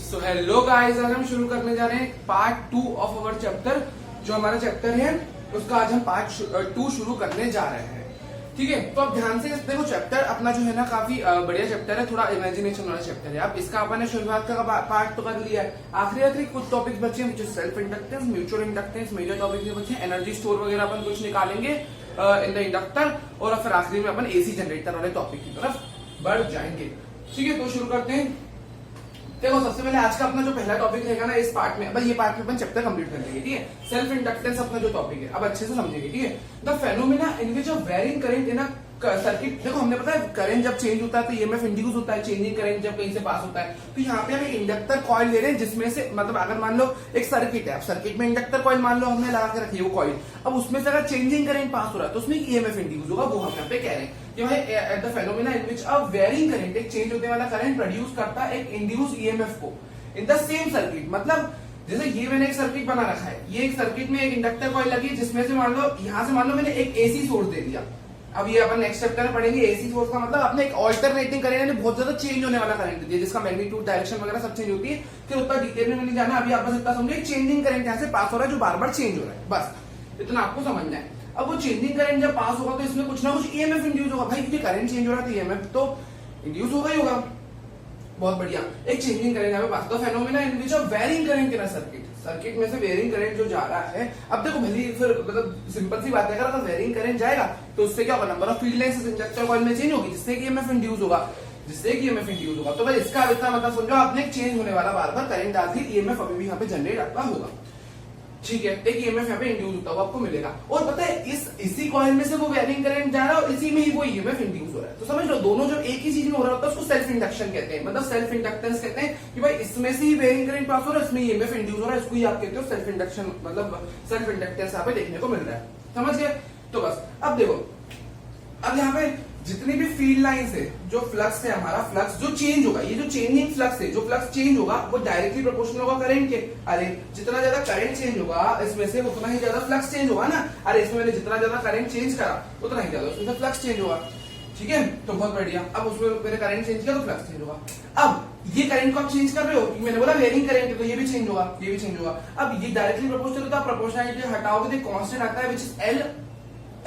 So hello guys, आज हम शुरू करने जा रहे हैं पार्ट 2 ऑफ अवर चैप्टर। जो हमारा चैप्टर है उसका आज हम पार्ट 2 शुरू करने जा रहे हैं। ठीक है, तो अब ध्यान से देखो, चैप्टर अपना जो है ना काफी बढ़िया चैप्टर है, थोड़ा इमेजिनेशन वाला चैप्टर है। अब इसका अपन ने शुरुआत का पार्ट तो कर लिया है, आखिरी कुछ टॉपिक्स बचे हैं, self inductance, mutual inductance, major topics बचे हैं, एनर्जी स्टोर वगैरह अपन कुछ निकालेंगे इन द इंडक्टर, और फिर आखिरी में अपन एसी जनरेटर वाले टॉपिक की तरफ बढ़ जाएंगे। ठीक है, तो शुरू करते हैं। देखो, सबसे पहले आज का अपना जो पहला टॉपिक रहेगा ना इस पार्ट में, अब ये पार्ट में अपन चैप्टर कंप्लीट कर लेंगे। ठीक है, सेल्फ इंडक्टेंस अपना जो टॉपिक है अब अच्छे से समझेंगे। ठीक है, the phenomena in which of varying current in a circuit. देखो, हमने पता है करंट जब चेंज होता है तो ईएमएफ इंड्यूस होता है, चेंजिंग करंट जब कहीं से पास होता है। तो यहाँ पे हम एक इंडक्टर कॉइल ले रहे हैं, जिसमें से मतलब अगर मान लो एक सर्किट है, अब सर्किट में इंडक्टर कॉइल मान लो हमने लगा के रखी है वो कॉइल, अब उसमें से अगर चेंजिंग करंट पास हो रहा है तो उसमें ईएमएफ इंड्यूस होगा। वो हम यहाँ पे कह रहे हैं कि भाई at the phenomena in which a varying current, एक चेंज होने वाला करंट प्रोड्यूस करता है एक इंड्यूस ईएमएफ को इन द सेम सर्किट। मतलब जैसे ये मैंने एक सर्किट बना रखा है, ये एक सर्किट में एक इंडक्टर कॉइल लगी है, जिसमें से मान लो यहाँ से मान लो मैंने एक एसी सोर्स दे दिया। अब ये अपन नेक्स्ट चैप्टर में पढ़ेंगे। एसी सोर्स का मतलब आपने एक ऑल्टरनेटिंग करंट यानी बहुत ज्यादा चेंज होने वाला करंट दिया, जिसका मैग्नीट्यूड, डायरेक्शन वगैरह सब चेंज होती है। फिर उतना डिटेल में नहीं जाना, अभी आप बस इतना समझिए चेंजिंग करंट यहाँ से पास हो रहा है जो बार बार चेंज हो रहा है, बस इतना आपको समझना है। अब वो चेंजिंग करंट जब पास होगा तो इसमें कुछ ना कुछ ईएमएफ इंड्यूस होगा। भाई क्योंकि करंट चेंज हो रहा है तो ईएमएफ तो इंड्यूस होगा ही होगा। बहुत बढ़िया, एक चेंजिंग करंट यहाँ पे पास। तो phenomena in which of varying current in a circuit, circuit में से वेरिंग करंट जो जा रहा है। अब देखो भले फिर मतलब सिंपल सी बात है, अगर वेरिंग करंट जाएगा तो उससे क्या होगा, number of field lines inductor coil में चेंज होगी, जिससे कि ईएमएफ इंड्यूस होगा, जिससे कि ईएमएफ इंड्यूस होगा। तो भाई इसका इतना मतलब समझो, आपने एक चेंज होने वाला बार बार करंट डाल दी, ईएमएफ अभी भी यहाँ पे जनरेट आपका होगा। ठीक है, एक ईएमएफ यहाँ पे इंड्यूस होता हुआ आपको मिलेगा। और पता है इसी कॉइल में से वो वेरिंग करंट जा रहा है और इसी में ही वो ईएमएफ इंड्यूस हो रहा है। तो समझ लो, दोनों जब एक ही चीज में हो रहा होता है उसको सेल्फ इंडक्शन कहते हैं, मतलब सेल्फ इंडक्टेंस कहते हैं कि भाई इसमें से ही वेरिंग करंट पास हो रहा है, इसमें ईएमएफ इंड्यूस हो रहा है, इसको ही आप कहते हो सेल्फ इंडक्शन, मतलब सेल्फ इंडक्टेंस यहाँ पे देखने को मिल रहा है। समझ गए? तो बस अब देखो, अब यहाँ पे जितनी भी फील्ड लाइंस है, जो फ्लक्स है हमारा, फ्लक्स जो चेंज होगा, ये जो चेंजिंग फ्लक्स है, जो फ्लक्स चेंज होगा वो डायरेक्टली प्रोपोर्शनल होगा करंट के। अरे जितना ज्यादा करंट चेंज होगा इसमें से उतना ही ज्यादा फ्लक्स चेंज होगा ना। अरे इसमें मैंने जितना ज्यादा करंट चेंज करा उतना ही ज्यादा उसमें फ्लक्स चेंज होगा। ठीक है, तो बहुत बढ़िया। अब उसमें मैंने करंट चेंज किया तो फ्लक्स चेंज होगा। अब ये करंट को आप चेंज कर रहे हो, मैंने बोला वेरिंग करंट, तो ये भी चेंज होगा, ये भी चेंज होगा। अब ये डायरेक्टली प्रोपोर्शनल होता है, प्रोपोर्शनलिटी हटाओगे तो कांस्टेंट आता है विच इज एल।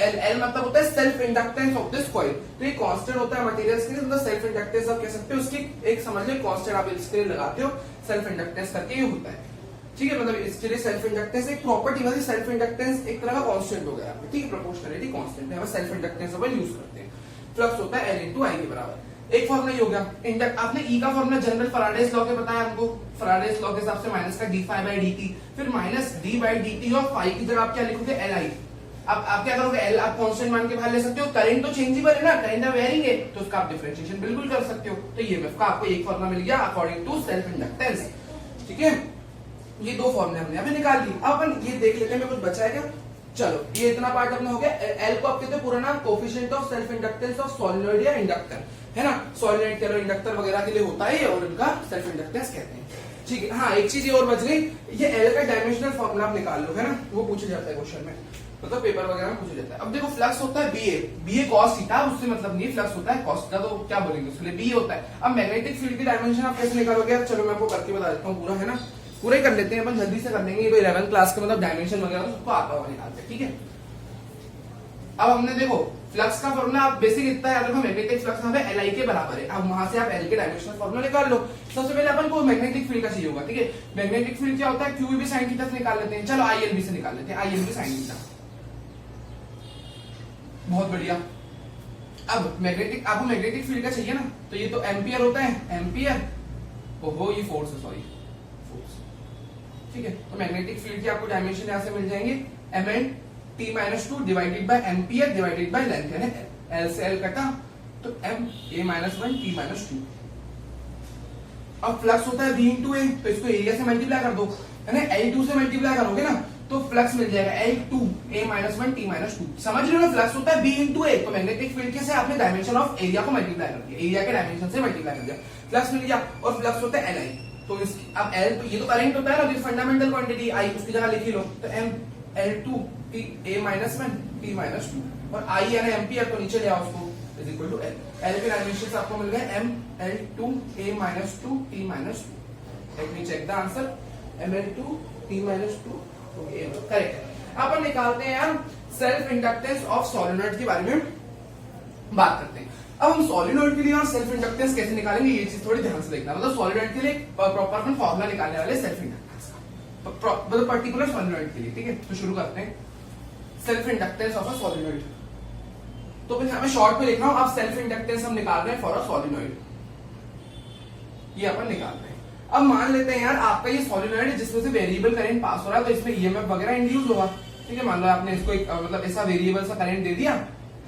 एल मतलब होता है self inductance of this coil. तो ये कांस्टेंट होता है मटेरियल्स के लिए, मतलब सेल्फ इंडक्टेंस आप कह सकते हो, उसकी एक समझ लो कांस्टेंट आप इसके लिए लगाते हो, सेल्फ इंडक्टेंस करके ये होता है। ठीक है, मतलब इसके लिए सेल्फ इंडक्टेंस एक प्रॉपर्टी, मतलब सेल्फ इंडक्टेंस एक तरह का कांस्टेंट हो गया। ठीक है, प्रोपोर्शनलिटी कांस्टेंट है, हम सेल्फ इंडक्टेंस अपन यूज करते हैं। फ्लक्स होता है एल इंटू आई के बराबर। एक फॉर्मूला हो गया इंडक्ट, आपने ई का फॉर्मूला जनरल फैराडेज लॉ के बताया हमको, फैराडेज लॉ के हिसाब से माइनस का D phi by D T, फिर minus D by D T और फाई की जगह आप क्या लिखोगे, एल आई। अब आप क्या करोगे, एल आप कांस्टेंट मान के बाहर ले सकते हो, करंट तो चेंजेबल है ना, करंट वेरिंग है, तो उसका आप डिफरेंशिएशन बिल्कुल कर सकते हो। तो ईएमएफ का आपको एक फॉर्मूला मिल गया अकॉर्डिंग टू सेल्फ इंडक्टेंस। ठीक है, ये दो फॉर्मूले हमने अभी निकाल दी। अब अपन ये देख लेते हैं कुछ बचा है क्या। चलो, ये इतना पार्ट अपना हो गया। एल को आप कहते हैं पूरा नाम coefficient of self inductance of solenoid या इंडक्टर, है ना। सॉलिनॉइड कह लो, इंडक्टर वगैरह के लिए होता है और इनका सेल्फ इंडक्टेंस कहते हैं। ठीक है, हाँ एक चीज और बच गई, ये एल का डायमेंशनल फॉर्मूला आप निकाल लो, है ना, वो पूछा जाता है क्वेश्चन में, मतलब पेपर वगैरह में पूछा जाता है। अब देखो फ्लक्स होता है बीए कॉस थीटा, उससे मतलब नहीं, फ्लक्स होता है कॉस थीटा, तो क्या बोलेंगे उसके लिए, बी होता है। अब मैग्नेटिक फील्ड की डायमेंशन आप कैसे निकालोगे, चलो मैं आपको करके बता देता हूँ पूरा, है ना, पूरा ही कर लेते हैं अपन, जल्दी से कर लेंगे। ये 11th क्लास का मतलब डायमेंशन वगैरह तो सबको आता हुआ निकालते हैं। ठीक है, अब हमने देखो फ्लक्स का फॉर्मूला आप बेसिक इतना याद रखो, मैग्नेटिक फ्लक्स यहाँ पे एल आई के बराबर है। अब वहां से आप एल के डायमेंशनल फॉर्मूला निकाल लो। सबसे पहले अपन को मैग्नेटिक फील्ड का चाहिए होगा। ठीक है, मैग्नेटिक फील्ड क्या होता है, क्यू भी साइन थीटा से निकाल लेते हैं। चलो आई एल बी से निकाल लेते हैं, I L B sine theta. बहुत बढ़िया। अब मैग्नेटिक, आपको मैग्नेटिक फील्ड का चाहिए ना, तो ये तो एम्पियर होता है, एम्पियर, ओहो ये फोर्स है, सॉरी फोर्स। ठीक है, तो मैग्नेटिक फील्ड की आपको डायमेंशन यहां से मिल जाएंगे, M N T minus two divided by ampere divided by length, है ना, एल से एल कटा तो M A minus one T minus two. अब फ्लक्स होता है बी इंटू ए, तो इसको एरिया से मल्टीप्लाई कर दो, है ना, एल टू से मल्टीप्लाई करोगे ना तो फ्लक्स मिल जाएगा L two A minus one T minus two. समझ रहे हो ना, फ्लक्स होता है बी इंटू ए, तो मैग्नेटिक फील्ड के से आपने डायमेंशन ऑफ एरिया को मल्टीप्लाई कर दिया, एरिया के डायमेंशन से मल्टीप्लाई कर दिया, फ्लक्स मिल गया। और फ्लक्स होता है एल आई, तो अब एल तो ये तो करंट होता है ना, फंडामेंटल क्वांटिटी आई उसकी जगह लिख ही लो, तो M L two A minus one T minus two, और आई यानी एम्पियर, तो नीचे ले आओ उसको, is equal to L. L के डायमेंशन आपको मिल गए M L two A minus two T minus two. Let me check the answer, Mn2 T minus 2, correct. अपन निकालते हैं यार सेल्फ इंडक्टेंस ऑफ सोलेनॉइड के बारे में बात करते हैं। अब हम सोलेनॉइड के लिए और सेल्फ इंडक्टेंस कैसे निकालेंगे ये चीज थोड़ी ध्यान से देखना। मतलब सोलेनॉइड के लिए प्रॉपर अपन फॉर्मूला निकालने वाले सेल्फ इंडक्टेंस का, मतलब पर्टिकुलर सोलेनॉइड के लिए, ठीक है। तो शुरू करते हैं self inductance of a solenoid. तो फिर हमें शॉर्ट में लिख रहा हूं, अब सेल्फ इंडक्टेंस हम निकाल रहे हैं फॉर अ सोलेनॉइड, ये अपन निकाल रहे हैं। अब मान लेते हैं यार आपका ये सोलेनॉइड है जिसमें से वेरिएबल करंट पास हो रहा है, तो इसमें ईएमएफ वगैरह इंड्यूस होगा, ठीक है। मान लो आपने इसको एक मतलब ऐसा वेरिएबल सा करंट दे दिया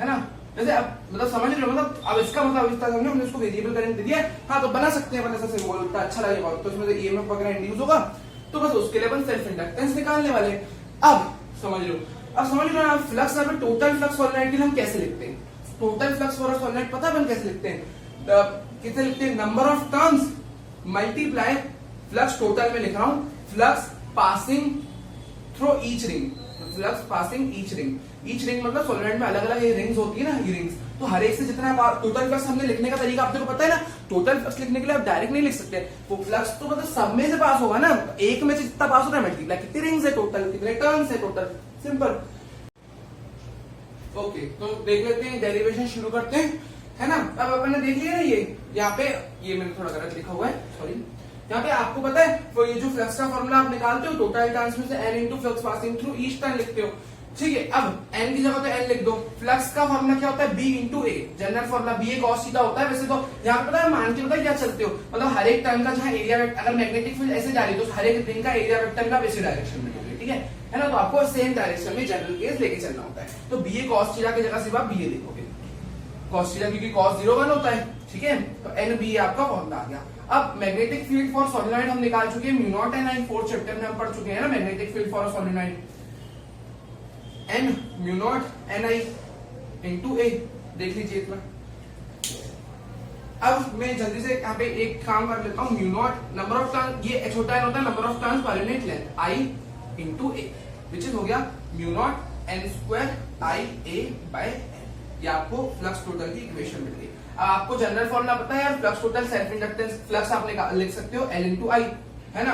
है ना, जैसे अब मतलब समझ रहे हो, मतलब अब इसका मतलब इस तरह हमने उसको वेरिएबल करंट दे दिया है, हाँ तो बना सकते हैं अपन ऐसा सिंबल, उतना अच्छा लगेगा, तो इसमें से ईएमएफ वगैरह इंड्यूस होगा, तो बस उसके लिए अपन सेल्फ इंडक्टेंस निकालने वाले। अब समझ लो, अब समझ लो आप फ्लक्स, अब टोटल फ्लक्स सोलेनॉइड के लिए हम कैसे लिखते हैं, total flux for a solenoid पता है अपन कैसे लिखते हैं, कैसे लिखते हैं, number of turns multiply flux total में लिख रहा हूं, flux passing through each ring, flux passing each ring, each ring मतलब सोलेनॉइड में अलग अलग रिंग्स होती है ना, ये रिंग्स, तो हर एक से जितना टोटल फ्लक्स हमने लिखने का तरीका आपको पता है ना, टोटल फ्लक्स लिखने के लिए आप डायरेक्ट नहीं लिख सकते, वो फ्लक्स तो मतलब सब में से पास होगा ना, एक में से जितना पास हो रहा है मल्टीप्लाई कितनी रिंग्स है टोटल, कितने टर्न्स है टोटल, सिंपल। ओके, तो देख लेते हैं, डेरिवेशन शुरू करते हैं, है ना। अब अपन ने देख लिया ना, ये यहाँ पे ये मैंने थोड़ा गलत लिखा हुआ है, सॉरी। यहाँ पे आपको पता है वो ये जो फ्लक्स का फॉर्मूला आप निकालते हो, टोटल टर्न्स में से n into flux passing through each turn लिखते हो, ठीक है। अब n की जगह पे n लिख दो, फ्लक्स का फॉर्मूला क्या होता है, b into A, general formula b a cos theta होता है। वैसे तो यहाँ पे पता है मान के पता है क्या चलते हो, मतलब हर एक टर्न का जहाँ एरिया, अगर मैग्नेटिक फील्ड ऐसे जा रही है तो हर एक रिंग का एरिया वेक्टर का वैसे डायरेक्शन में होगा, ठीक है ना। तो आपको सेम डायरेक्शन में जनरल केस लेके चलना होता है, तो b a cos थीटा की जगह सिर्फ आप b a लिखोगे, cos थीटा क्योंकि cos 0 1 होता है, ठीक है। तो n b आपका फॉर्मूला आ गया। अब मैग्नेटिक फील्ड फॉर सोलेनॉइड हम निकाल चुके हैं, mu naught N I, fourth chapter में हम पढ़ चुके हैं ना magnetic field for solenoid, n mu naught N I into A, देख लीजिए इतना। अब मैं जल्दी से यहाँ पे एक काम कर लेता हूँ, mu naught number of turn, ये छोटा n होता है number of turns per unit length, i into A, which is हो गया mu naught N square I A by N, ये आपको फ्लक्स टोटल की इक्वेशन मिल गई। अब आपको जनरल फॉर्मूला पता है यार, flux total self inductance, flux आप लिख सकते हो L इंटू आई, है ना,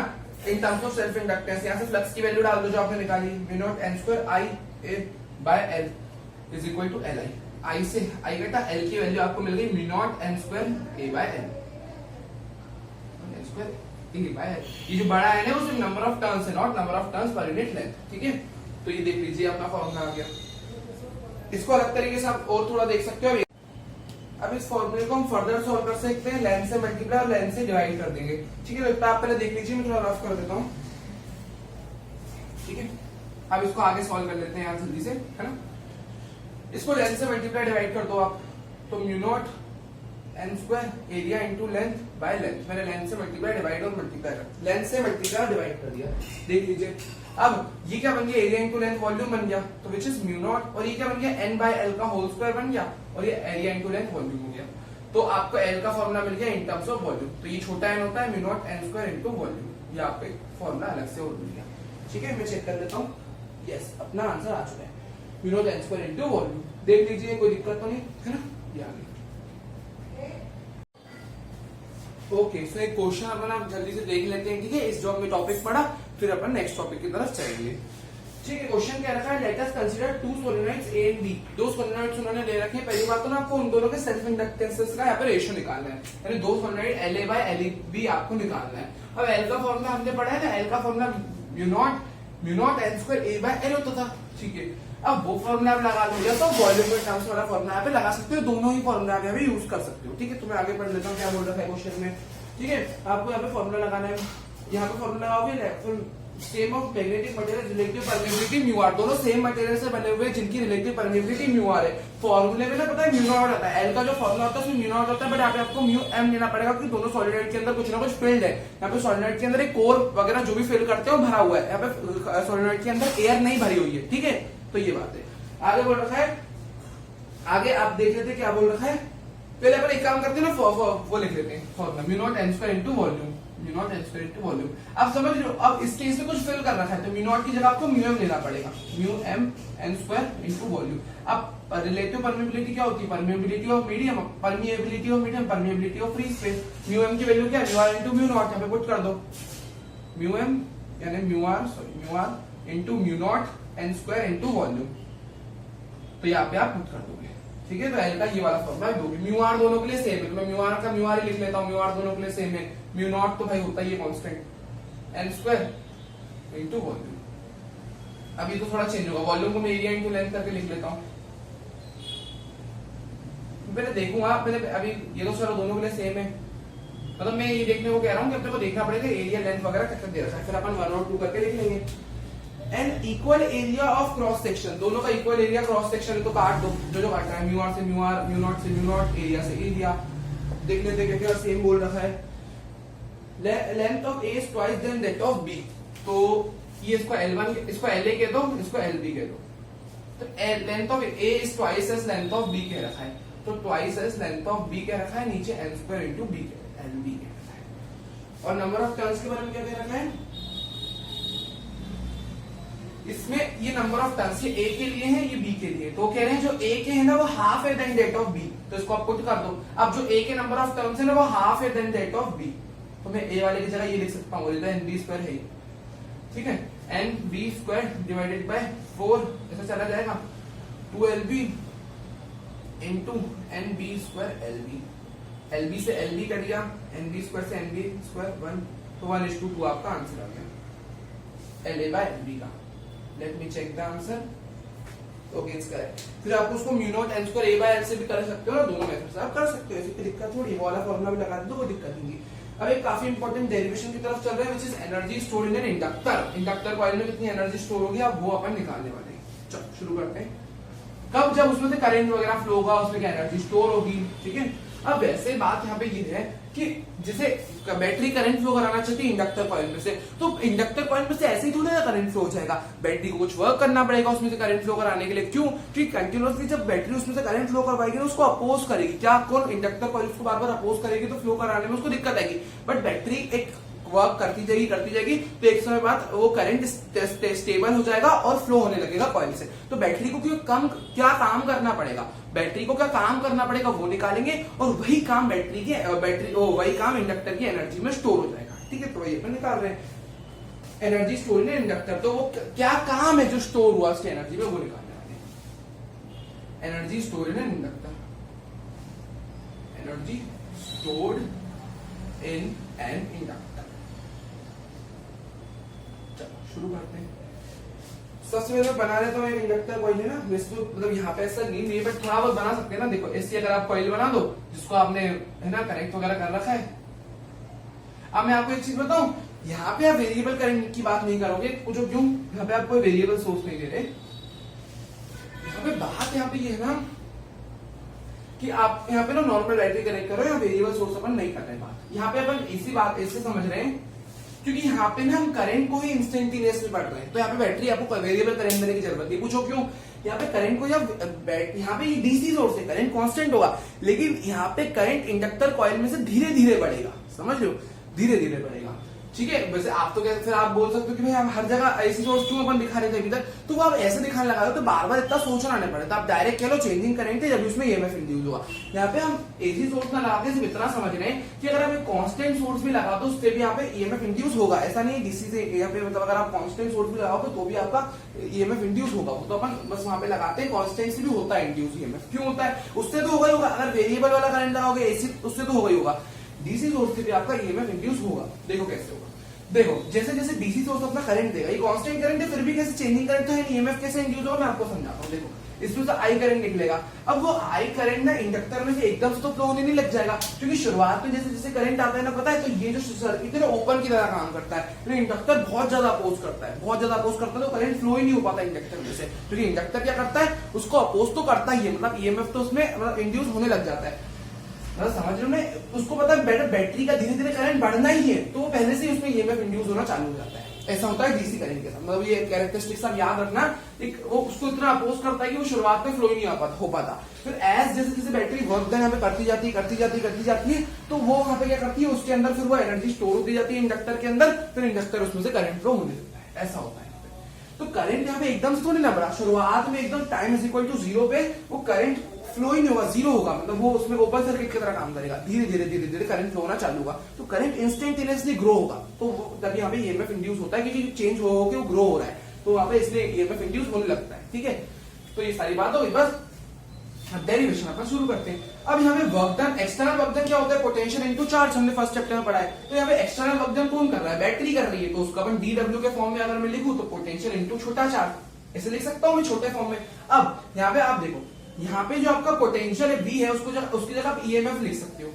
in terms of self inductance. यहाँ से फ्लक्स की वैल्यू डाल दो जो आपने निकाली, mu naught N square I A by L is equal to L I, I से आई बेटा एल की वैल्यू आपको मिल गई mu naught N square A by L, N square A by L. ये जो बड़ा एन है वो सिर्फ नंबर ऑफ टर्न्स है, not number of turns per unit length, ठीक है। तो ये देख लीजिए अपना फॉर्मूला आ गया। इसको अलग तरीके से आप और थोड़ा देख सकते हो। अब इस फॉर्मूले को हम फर्दर सॉल्व कर सकते हैं, लेंथ से मल्टीप्लाई और लेंथ से डिवाइड कर देंगे, ठीक है। तो आप पहले देख लीजिए, मैं थोड़ा रफ कर देता हूँ, ठीक है। अब इसको आगे सॉल्व कर लेते हैं यार जल्दी से, है ना। इसको लेंथ से मल्टीप्लाई डिवाइड कर दो आप, तो mu naught N square area into length by length, मैंने लेंथ से मल्टीप्लाई डिवाइड और मल्टीप्लाई कर, लेंथ से मल्टीप्लाई और डिवाइड कर दिया, देख लीजिए। अब ये क्या बन गया, एरिया इंटू लेंथ वॉल्यूम बन गया, तो विच इज म्यू नॉट, और ये क्या बन गया, एन बाय एल का होल स्क्वायर बन गया, और ये एरिया इंटू लेंथ वॉल्यूम हो गया। तो आपको एल का फॉर्मूला मिल गया इन टर्म्स ऑफ वॉल्यूम, तो ये छोटा एन होता है mu naught N square into volume, ये आपको एक फॉर्मूला अलग से और मिल गया, ठीक है। मैं चेक कर लेता हूँ, यस अपना आंसर आ चुका है, mu naught N square into volume, देख लीजिए कोई दिक्कत तो नहीं है ना, ये आ गया। ओके, सो एक क्वेश्चन अपन आप जल्दी से देख लेते हैं, ठीक है। इस जो हमने टॉपिक पढ़ा, फिर अपन नेक्स्ट टॉपिक की तरफ चलेंगे, ठीक है। क्वेश्चन क्या रखा है, let us consider two solenoids A and B, दो सोलेनॉइड्स उन्होंने ले रखे हैं। पहली बात तो ना आपको उन दोनों के सेल्फ इंडक्टेंसेस का यहाँ पे रेशियो निकालना है, यानी दो solenoid L A by L B आपको निकालना है। अब एल का फॉर्मूला हमने पढ़ा है ना, एल का formula mu naught N square A by L होता था, ठीक है। अब वो फॉर्मूला आप लगा लो, या तो वॉल्यूम के टर्म्स वाला फॉर्मूला यहाँ पे लगा सकते हो, दोनों ही फॉर्मूला आप यहाँ पे यूज कर सकते हो, ठीक है। तो मैं आगे पढ़ लेता हूँ क्या बोल रखा है क्वेश्चन में, ठीक है। आपको यहाँ पे फॉर्मूला लगाना है, यहाँ पे फॉर्मूला लगाओगे, same of magnetic material relative permeability mu R, दोनों सेम मटेरियल से बने हुए जिनकी रिलेटिव परमेबिलिटी म्यू आर है। फॉर्मूले में ना पता है म्यू नॉट आता है, एल का जो फॉर्मूला होता है उसमें म्यू नॉट होता है, बट यहाँ पे आपको म्यू एम लेना पड़ेगा, क्योंकि दोनों सॉलिड के अंदर कुछ ना कुछ फील्ड है। यहाँ पे सॉलिड के अंदर एक कोर वगैरह जो भी फिल करते हैं वो भरा हुआ है, यहाँ पे सॉलिड के अंदर एयर नहीं भरी हुई है, ठीक है। तो ये बात है। आगे बोल रखा है, आगे आप देख लेते क्या बोल रखा है। पहले अपन एक काम करते हैं ना, वो लिख लेते हैं formula, mu naught N square into volume, mu naught N square into volume. अब समझ लो, अब इस केस में कुछ फिल कर रखा है, तो म्यू नॉट की जगह आपको म्यू एम लेना पड़ेगा, mu M N square into volume. अब और रिलेटिव परमिएबिलिटी क्या होती है? Permeability of medium, permeability of medium, permeability of free space. Mu M की वैल्यू क्या है? Mu R into mu naught, यहाँ पे पुट कर दो म्यू एम यानी mu R into mu naught N square into volume, तो यहाँ पे आप पुट कर दोगे। ठीक है, तो एल का ये वाला फॉर्मूला दोगे। म्यू आर दोनों के लिए सेम है, तो मैं म्यू आर का म्यू आर ही लिख लेता हूँ, म्यू आर दोनों के लिए सेम है। म्यू नॉट तो भाई होता ही है constant, N square into volume. अभी तो थोड़ा चेंज होगा, वॉल्यूम को मैं एरिया इंटू लेंथ करके लिख लेता हूँ। पहले देखूंगा, पहले अभी ये तो चलो दोनों के लिए सेम है, मतलब मैं ये देखने को कह रहा हूँ कि अपने को देखना पड़ेगा एरिया लेंथ वगैरह कितना दे रखा है, फिर अपन 1 और 2 करके लिख लेंगे। And equal area of cross section, दोनों का इक्वल एरिया क्रॉस सेक्शन है तो काट दो, जो जो काटना है, म्यू आर से म्यू आर, म्यू नॉट से म्यू नॉट, एरिया से एरिया। देख लेते हैं क्या सेम बोल रखा है। Length of A is twice than that of B, तो ये इसको L1, इसको LA कह दो, इसको LB कह दो। तो length of A is twice as length of B कह रखा है, तो twice as length of B कह रखा है, नीचे n square into B LB कह रखा है। और नंबर ऑफ टर्न्स के बारे में क्या कह रखा है इसमें? ये नंबर ऑफ टर्न्स ये ए के लिए है, ये बी के लिए, तो कह रहे हैं जो ए के है ना वो हाफ है देन दैट ऑफ बी, तो इसको आप पुट कर दो। अब जो ए के नंबर ऑफ टर्न्स है ना वो हाफ है देन दैट ऑफ बी, तो मैं ए वाले की जगह ये लिख सकता हूँ, NB स्क्वायर है ये। ठीक है, NB स्क्वायर डिवाइडेड बाय 4 ऐसा चला जाएगा, 2LB into NB square LB, LB से LB कट गया, NB स्क्वायर से NB स्क्वायर 1, तो 1:2 आपका आंसर आ गया LA बाय LB का। Let me check the answer. Okay, it's correct. फिर आप उसको mu naught N square A by L से भी कर सकते हो ना, दोनों मेथड से आप कर सकते हो, ऐसी कोई दिक्कत थोड़ी है। वाला फॉर्मूला भी लगा दो, कोई दिक्कत नहीं। अब एक काफी इंपॉर्टेंट डेरिवेशन की तरफ चल रहे हैं, which is energy stored in an inductor. Inductor coil में कितनी एनर्जी स्टोर होगी अब वो अपन निकालने वाले हैं। चलो शुरू करते हैं। कब? जब उसमें से करंट वगैरह फ्लो होगा, उसमें क्या एनर्जी स्टोर होगी। ठीक है, अब वैसे बात यहाँ पे ये है कि जैसे बैटरी करंट फ्लो कराना चाहती है इंडक्टर कॉइल में से, तो इंडक्टर कॉइल में से ऐसे ही थोड़ा करंट फ्लो हो जाएगा, बैटरी को कुछ वर्क करना पड़ेगा उसमें से करंट फ्लो कराने के लिए। क्यों? क्योंकि कंटिन्यूअसली जब बैटरी उसमें से करंट फ्लो करवाएगी ना उसको अपोज करेगी। क्या? कौन? इंडक्टर कॉइल उसको बार बार अपोज करेगी तो फ्लो कराने में उसको दिक्कत आएगी, बट बैटरी एक वर्क करती जाएगी तो एक समय बाद वो करंट स्टेबल हो जाएगा और फ्लो होने लगेगा कॉइल से। तो बैटरी को क्या काम करना पड़ेगा, बैटरी को क्या काम करना पड़ेगा वो निकालेंगे, और वही काम वही काम इंडक्टर की एनर्जी में स्टोर हो जाएगा। ठीक है, तो ये अपन निकाल रहे हैं एनर्जी स्टोर इन इंडक्टर, तो वो क्या काम है जो स्टोर हुआ उसकी एनर्जी में वो निकालने वाले हैं। Energy store in inductor, energy stored in an inductor. शुरू करते हैं। सबसे पहले बना लेता हूँ एक इंडक्टर कॉइल है ना, मतलब यहाँ पे ऐसा नहीं है बट थोड़ा बहुत बना सकते हैं ना। देखो ऐसी अगर आप कॉइल बना दो जिसको आपने है ना कनेक्ट वगैरह कर रखा है। अब मैं आपको एक चीज बताऊं, यहाँ पे आप वेरिएबल करंट की बात नहीं करोगे, पूछो क्यों? यहाँ पे आप कोई वेरिएबल सोर्स नहीं दे रहे। यहाँ पे बात यहाँ पे ये है ना कि आप यहाँ पे ना नॉर्मल बैटरी कनेक्ट करो या वेरिएबल सोर्स अपन नहीं कर रहे हैं। बात यहाँ पे अपन इसी बात ऐसे समझ रहे हैं क्योंकि यहाँ पे ना हम करंट को ही इंस्टेंटेनियसली पढ़ रहे हैं, तो यहाँ पे बैटरी आपको वेरिएबल करंट देने की जरूरत नहीं। पूछो क्यों? यहाँ पे करंट को जब यहाँ पे डीसी सोर्स है, करंट कांस्टेंट होगा, लेकिन यहाँ पे करंट इंडक्टर कॉइल में से धीरे धीरे बढ़ेगा, समझ लो, धीरे धीरे बढ़ेगा। ठीक है, वैसे आप तो फिर आप बोल सकते हो कि भाई हम हर जगह ऐसी सोर्स क्यों अपन दिखा रहे थे अभी तक, तो वो आप ऐसे दिखाने लगा दो तो बार बार इतना सोचना नहीं पड़ता। आप डायरेक्ट कह लो चेंजिंग करंट है जब उसमें ईएमएफ इंड्यूस होगा। यहाँ पे हम एसी सोर्स ना लगा के सिर्फ इतना समझ रहे हैं कि अगर हम एक कांस्टेंट सोर्स भी लगा दो उससे भी यहाँ पे ईएमएफ इंड्यूस होगा। ऐसा नहीं डीसी से यहाँ पे, मतलब अगर आप कांस्टेंट सोर्स भी लगाओगे तो भी आपका ईएमएफ इंड्यूस होगा। तो अपन बस वहां पे लगाते हैं कांस्टेंट से भी होता है इंड्यूस ईएमएफ। क्यों होता है? उससे तो होगा ही होगा। अगर वेरिएबल वाला करंट लगाओगे एसी उससे तो होगा ही होगा, डीसी सोर्स से भी आपका ईएमएफ इंड्यूस होगा। देखो कैसे होगा। देखो जैसे जैसे डीसी सोर्स अपना करंट देगा, ये कांस्टेंट करंट है फिर भी कैसे चेंजिंग करंट तो है, ईएमएफ कैसे इंड्यूस होगा मैं आपको समझाता हूँ। देखो इसमें से आई करंट निकलेगा, अब वो आई करंट ना इंडक्टर में से एकदम से तो फ्लो होने नहीं लग जाएगा, क्योंकि शुरुआत में जैसे जैसे करंट आता है ना, पता है, तो ये जो सर्किट है ना ओपन की तरह काम करता है, तो इंडक्टर बहुत ज्यादा अपोज करता है, बहुत ज्यादा अपोज करता है, तो करंट फ्लो ही नहीं हो पाता इंडक्टर में से, क्योंकि इंडक्टर क्या करता है उसको अपोज तो करता ही है, मतलब ईएमएफ तो उसमें मतलब इंड्यूस होने लग जाता है। समझ रहे हो? उसको पता है बैटरी का धीरे धीरे करंट बढ़ना ही है, तो पहले से ही उसमें ईएमएफ इंड्यूस होना चालू हो जाता है। ऐसा होता है डीसी करंट के साथ, मतलब ये कैरेक्टरिस्टिक्स आप याद रखना। एक वो उसको इतना अपोज करता है कि वो शुरुआत में फ्लो ही नहीं हो पाता। फिर एज जैसे जैसे बैटरी वर्क डन यहाँ पे करती जाती है, तो वो वहां पे क्या करती है, उसके अंदर फिर वो एनर्जी स्टोर होती जाती है इंडक्टर के अंदर, फिर इंडक्टर उसमें से करंट फ्लो होने लगता है। ऐसा होता है। तो करंट यहाँ पे एकदम से थोड़ी ना बढ़ा, शुरुआत में एकदम टाइम इज इक्वल टू 0 पे वो करंट फ्लो ही नहीं होगा, 0 होगा, मतलब वो उसमें ओपन सर्किट की तरह काम करेगा, धीरे धीरे धीरे धीरे करंट फ्लो होना चालू होगा, तो करंट इंस्टेंटेनियसली ग्रो होगा, तो तब यहाँ पे ईएमएफ इंड्यूस होता है क्योंकि चेंज हो के वो ग्रो हो रहा है, तो वहां पे इसलिए ईएमएफ इंड्यूस होने लगता है। ठीक है, तो ये सारी बात होगी, बस डेरिवेशन अपन शुरू करते हैं। अब यहाँ पे work done, external work done क्या होता है, पोटेंशियल इनटू चार्ज, हमने फर्स्ट चैप्टर में पढ़ा है। तो यहाँ पे एक्सटर्नल वर्क डन कौन कर रहा है, बैटरी कर रही है, तो उसका अपन डीडब्ल्यू के फॉर्म में अगर मैं लिखूं तो पोटेंशियल इनटू छोटा चार्ज, ऐसे लिख सकता हूं मैं छोटे फॉर्म में। अब यहाँ पे आप देखो, यहाँ पे जो आपका पोटेंशियल है V है, उसकी जगह आप ईएमएफ लिख सकते हो,